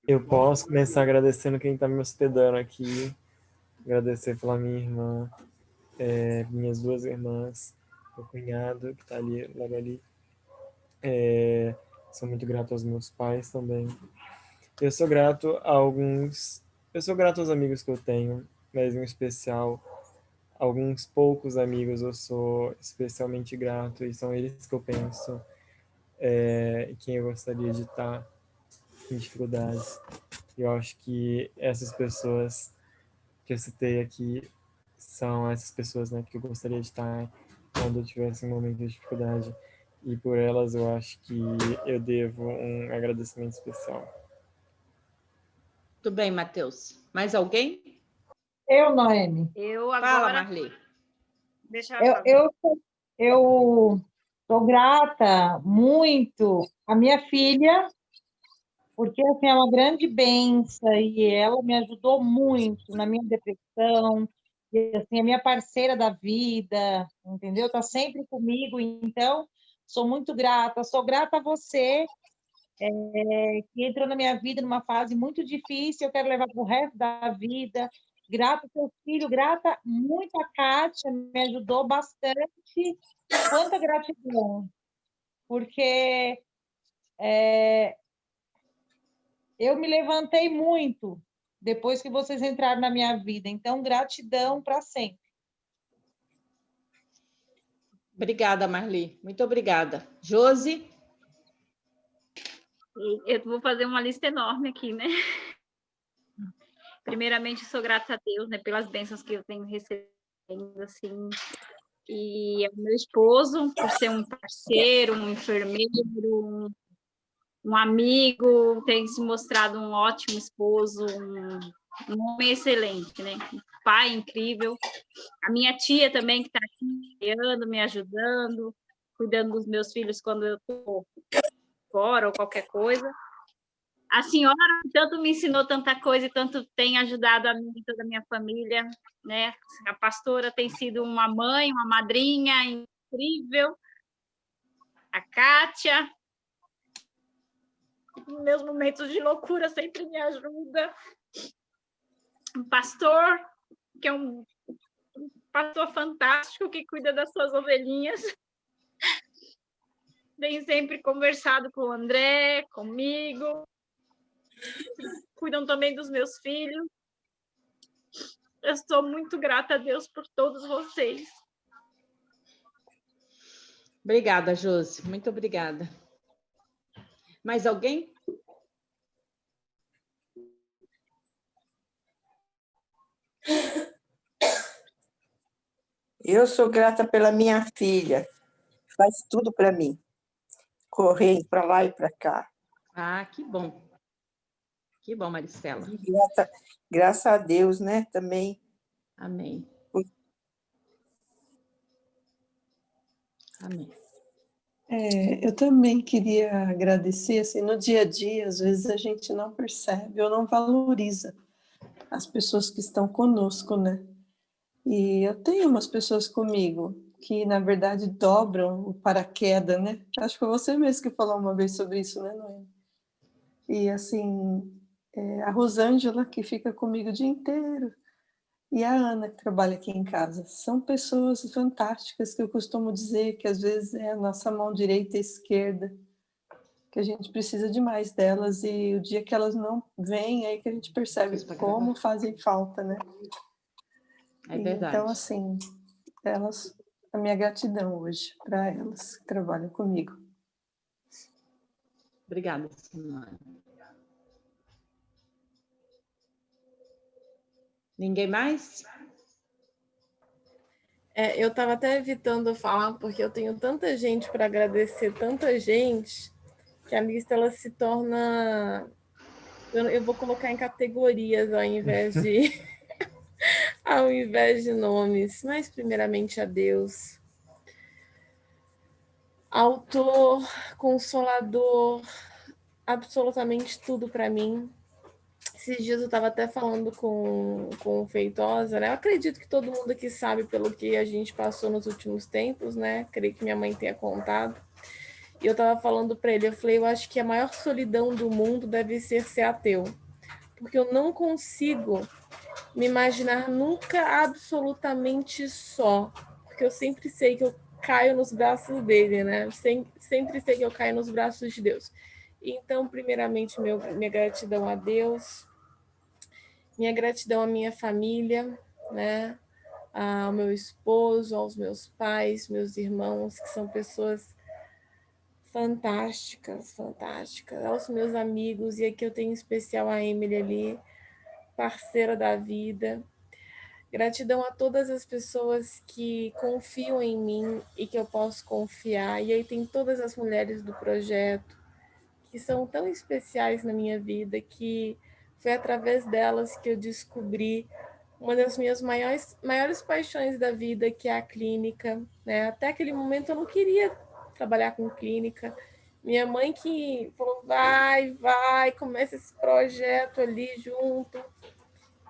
Eu posso começar agradecendo quem está me hospedando aqui, agradecer pela minha irmã, minhas 2 irmãs, meu cunhado, que está ali, logo ali. Sou muito grato aos meus pais também. Eu sou grato aos amigos que eu tenho, mas em especial, alguns poucos amigos eu sou especialmente grato, e são eles que eu penso quem eu gostaria de estar em dificuldades. Eu acho que essas pessoas que eu citei aqui são essas pessoas, né, que eu gostaria de estar quando eu tivesse um momento de dificuldade. E por elas eu acho que eu devo um agradecimento especial.
Tudo bem, Matheus. Mais alguém?
Eu, Noemi.
Eu
Fala,
agora...
Marli.
Deixa ela falar.
Eu sou grata muito à minha filha, porque assim, é uma grande bênção e ela me ajudou muito na minha depressão, e assim, é minha parceira da vida, entendeu? Está sempre comigo, então sou muito grata. Sou grata a você, que entrou na minha vida numa fase muito difícil, eu quero levar para o resto da vida. Grata ao seu filho, grata muito a Kátia, me ajudou bastante. Quanta gratidão, porque eu me levantei muito depois que vocês entraram na minha vida. Então, gratidão para sempre.
Obrigada, Marli. Muito obrigada. Josi?
Eu vou fazer uma lista enorme aqui, né? Primeiramente, sou grata a Deus, né, pelas bênçãos que eu tenho recebido, assim, e ao meu esposo, por ser um parceiro, um enfermeiro, um amigo, tem se mostrado um ótimo esposo, um homem excelente, né? Um pai incrível. A minha tia também, que está aqui, me ajudando, cuidando dos meus filhos quando eu estou fora ou qualquer coisa. A senhora tanto me ensinou tanta coisa e tanto tem ajudado a mim e toda a minha família, né? A pastora tem sido uma mãe, uma madrinha incrível. A Kátia, nos meus momentos de loucura, sempre me ajuda. Um pastor, que é um pastor fantástico que cuida das suas ovelhinhas. Tem sempre conversado com o André, comigo. Cuidam também dos meus filhos. Eu sou muito grata a Deus por todos vocês.
Obrigada, Josi. Muito obrigada. Mais alguém?
Eu sou grata pela minha filha. Faz tudo para mim. Correr para lá e para cá.
Ah, que bom. Que bom, Maricela.
Graças a Deus, né? Também.
Amém. Amém.
Eu também queria agradecer, assim, no dia a dia, às vezes a gente não percebe ou não valoriza as pessoas que estão conosco, né? E eu tenho umas pessoas comigo que, na verdade, dobram o paraquedas, né? Acho que foi você mesmo que falou uma vez sobre isso, né, Noemi? E, assim, a Rosângela, que fica comigo o dia inteiro, e a Ana, que trabalha aqui em casa. São pessoas fantásticas que eu costumo dizer que, às vezes, é a nossa mão direita e esquerda, que a gente precisa demais delas, e o dia que elas não vêm, é aí que a gente percebe como fazem falta, né?
É verdade.
Então, assim, elas, a minha gratidão hoje para elas que trabalham comigo.
Obrigada, Simone. Ninguém mais?
Eu estava até evitando falar, porque eu tenho tanta gente para agradecer, tanta gente, que a lista ela se torna... Eu vou colocar em categorias ao invés de... ao invés de nomes, mas primeiramente a Deus. Autor, consolador, absolutamente tudo para mim. Esses dias eu estava até falando com o Feitosa, né? Eu acredito que todo mundo aqui sabe pelo que a gente passou nos últimos tempos, né? Creio que minha mãe tenha contado. E eu estava falando para ele, eu falei, eu acho que a maior solidão do mundo deve ser ateu. Porque eu não consigo me imaginar nunca absolutamente só. Porque eu sempre sei que eu caio nos braços dele, né? Sempre sei que eu caio nos braços de Deus. Então, primeiramente, minha gratidão a Deus, minha gratidão à minha família, né? Ao meu esposo, aos meus pais, meus irmãos, que são pessoas fantásticas, aos meus amigos, e aqui eu tenho em especial a Emily ali, parceira da vida. Gratidão a todas as pessoas que confiam em mim e que eu posso confiar. E aí tem todas as mulheres do projeto, que são tão especiais na minha vida, que foi através delas que eu descobri uma das minhas maiores paixões da vida, que é a clínica, né? Até aquele momento eu não queria trabalhar com clínica. Minha mãe que falou, vai, começa esse projeto ali junto.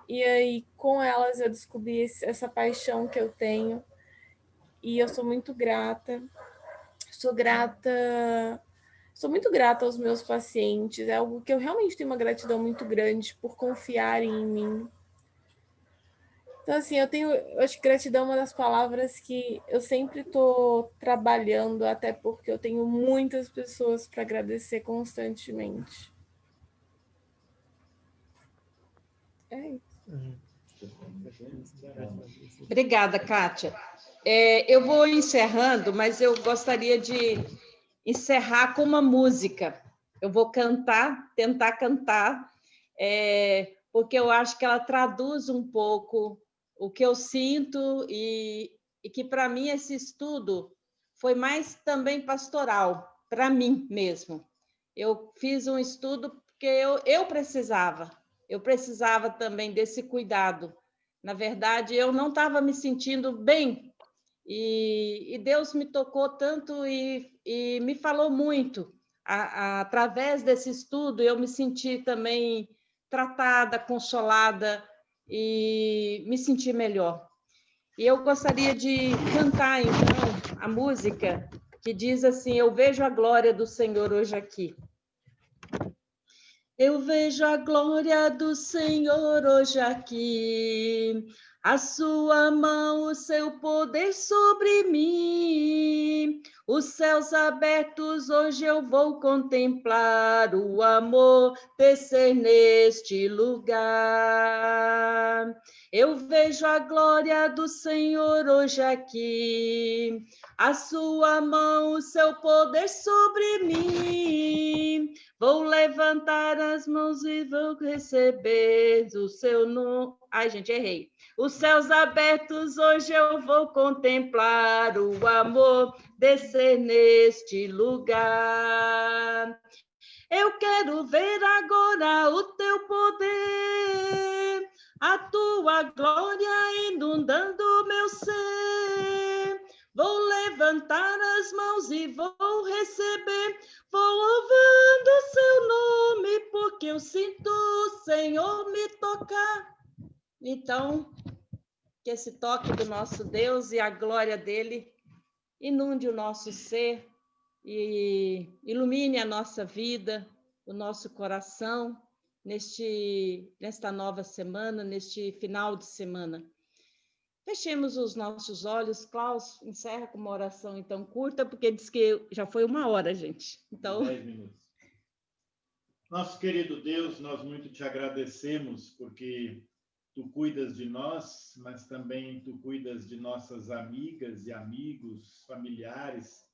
E aí, com elas, eu descobri essa paixão que eu tenho. E eu sou muito grata. Sou muito grata aos meus pacientes. É algo que eu realmente tenho uma gratidão muito grande por confiarem em mim. Então, assim, eu acho que gratidão é uma das palavras que eu sempre estou trabalhando, até porque eu tenho muitas pessoas para agradecer constantemente. É isso.
Obrigada, Kátia. Eu vou encerrando, mas eu gostaria de encerrar com uma música. Eu vou tentar cantar, porque eu acho que ela traduz um pouco o que eu sinto e que, para mim, esse estudo foi mais também pastoral, para mim mesmo. Eu fiz um estudo porque eu precisava também desse cuidado. Na verdade, eu não estava me sentindo bem, e Deus me tocou tanto e me falou muito. Através desse estudo, eu me senti também tratada, consolada e me senti melhor. E eu gostaria de cantar, então, a música que diz assim: eu vejo a glória do Senhor hoje aqui. Eu vejo a glória do Senhor hoje aqui, A sua mão, o seu poder sobre mim. Os céus abertos, hoje eu vou contemplar o amor descer neste lugar. Eu vejo a glória do Senhor hoje aqui. A sua mão, o seu poder sobre mim. Vou levantar as mãos e vou receber o seu nome. Ai, gente, errei. Os céus abertos, hoje eu vou contemplar o amor descer neste lugar. Eu quero ver agora o teu poder, a tua glória inundando meu ser. Vou levantar as mãos e vou receber, vou louvando o seu nome, porque eu sinto o Senhor me tocar. Então, que esse toque do nosso Deus e a glória dele inunde o nosso ser e ilumine a nossa vida, o nosso coração, nesta nova semana, neste final de semana. Fechemos os nossos olhos. Klaus, encerra com uma oração então curta, porque diz que já foi 1 hora, gente. Então...
10 minutos. Nosso querido Deus, nós muito te agradecemos, porque tu cuidas de nós, mas também tu cuidas de nossas amigas e amigos, familiares,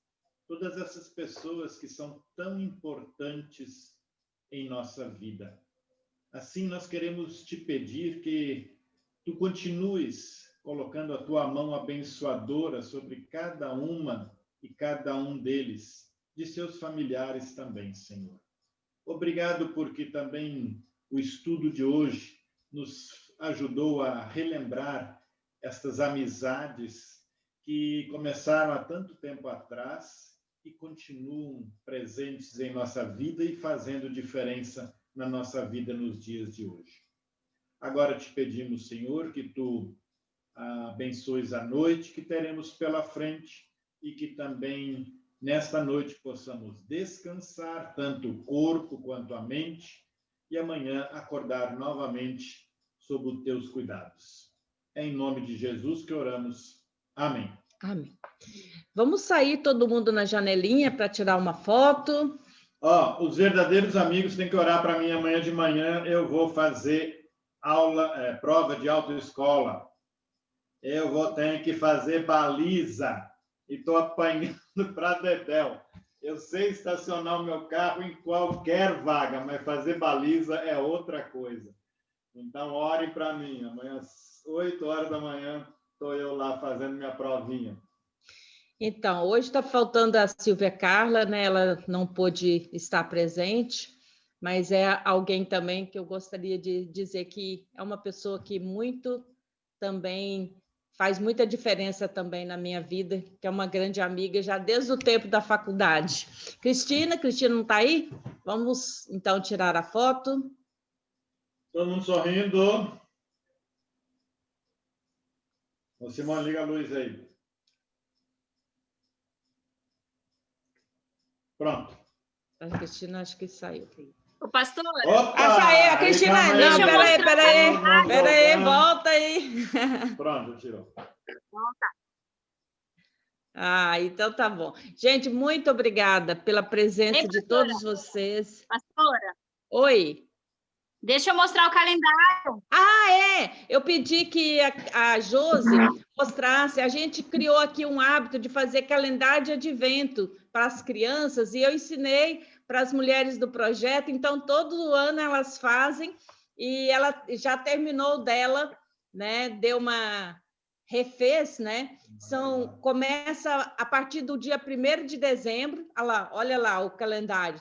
todas essas pessoas que são tão importantes em nossa vida. Assim, nós queremos te pedir que tu continues colocando a tua mão abençoadora sobre cada uma e cada um deles, de seus familiares também, Senhor. Obrigado porque também o estudo de hoje nos ajudou a relembrar estas amizades que começaram há tanto tempo atrás e continuam presentes em nossa vida e fazendo diferença na nossa vida nos dias de hoje. Agora te pedimos, Senhor, que tu abençoes a noite que teremos pela frente e que também nesta noite possamos descansar tanto o corpo quanto a mente e amanhã acordar novamente sob os teus cuidados. É em nome de Jesus que oramos. Amém.
Amém. Vamos sair todo mundo na janelinha para tirar uma foto.
Os verdadeiros amigos têm que orar para mim amanhã de manhã. Eu vou fazer prova de autoescola. Tenho que fazer baliza e estou apanhando para dedéu. Eu sei estacionar o meu carro em qualquer vaga, mas fazer baliza é outra coisa. Então, ore para mim. Amanhã, às 8 horas da manhã, estou eu lá fazendo minha provinha.
Então, hoje está faltando a Silvia Carla, né? Ela não pôde estar presente, mas é alguém também que eu gostaria de dizer que é uma pessoa que muito também faz muita diferença também na minha vida, que é uma grande amiga já desde o tempo da faculdade. Cristina não está aí? Vamos, então, tirar a foto.
Todo mundo sorrindo. Ô, Simone, liga a luz aí. Pronto.
A Cristina acho que saiu.
Ô, pastor.
Opa!
Saiu. A Cristina, não, peraí, volta aí.
Pronto, tirou.
Então tá bom. Gente, muito obrigada pela presença de todos vocês.
Pastora.
Oi.
Deixa eu mostrar o calendário.
Eu pedi que a Josi mostrasse. A gente criou aqui um hábito de fazer calendário de advento para as crianças e eu ensinei para as mulheres do projeto. Então, todo ano elas fazem e ela já terminou dela, né? Deu uma refez, né? Começa a partir do dia 1º de dezembro. Olha lá o calendário.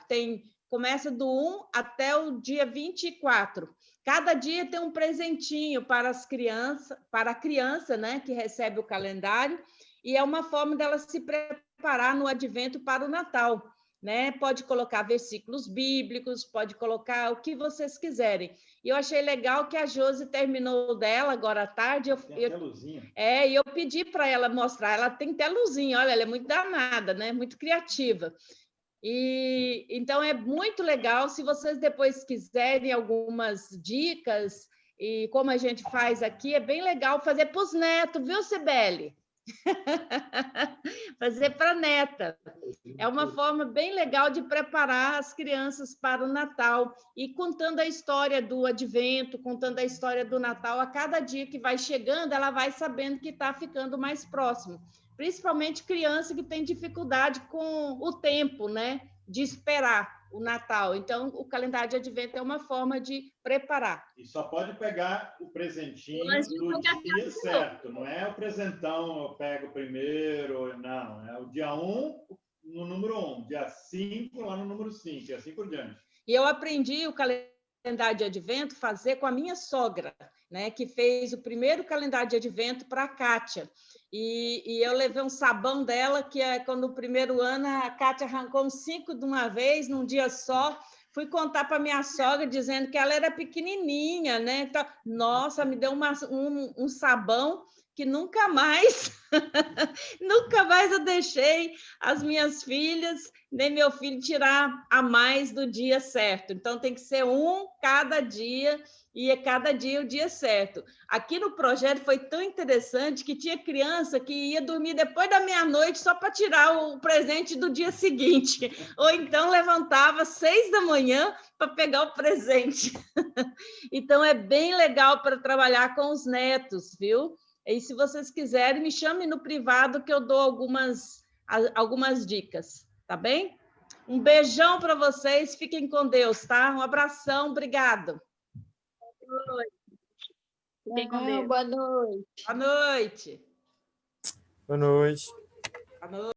Começa do 1 até o dia 24. Cada dia tem um presentinho para as crianças, para a criança, né, que recebe o calendário, e é uma forma dela se preparar no advento para o Natal, né? Pode colocar versículos bíblicos, pode colocar o que vocês quiserem. E eu achei legal que a Josi terminou dela agora à tarde.
Tem até luzinha.
E eu pedi para ela mostrar. Ela tem até luzinha, olha, ela é muito danada, né? Muito criativa. Então, é muito legal. Se vocês depois quiserem algumas dicas, e como a gente faz aqui, é bem legal fazer para os netos, viu, Cibele? Fazer para a neta. É uma forma bem legal de preparar as crianças para o Natal e contando a história do Advento, contando a história do Natal. A cada dia que vai chegando, ela vai sabendo que está ficando mais próximo. Principalmente criança que tem dificuldade com o tempo, né? De esperar o Natal. Então, o calendário de Advento é uma forma de preparar.
E só pode pegar o presentinho
Mas
no dia certo, não é o presentão, eu pego primeiro, não. É o dia 1 no número 1, dia 5 lá no número 5, e assim por diante.
E eu aprendi o calendário de Advento fazer com a minha sogra, né, que fez o primeiro calendário de Advento para a Kátia. E eu levei um sabão dela, que é quando no primeiro ano a Kátia arrancou uns 5 de uma vez, num dia só. Fui contar para minha sogra, dizendo que ela era pequenininha, né? Então, nossa, me deu um sabão que nunca mais, nunca mais eu deixei as minhas filhas, nem meu filho tirar a mais do dia certo. Então, tem que ser um cada dia, e é cada dia o dia certo. Aqui no projeto foi tão interessante que tinha criança que ia dormir depois da meia-noite só para tirar o presente do dia seguinte, ou então levantava às 6 da manhã para pegar o presente. Então, é bem legal para trabalhar com os netos, viu? E se vocês quiserem, me chame no privado que eu dou algumas dicas, tá bem? Um beijão para vocês, fiquem com Deus, tá? Um abração, obrigado.
Boa noite. Fiquem com Deus.
Boa noite.
Boa noite.
Boa noite.
Boa noite.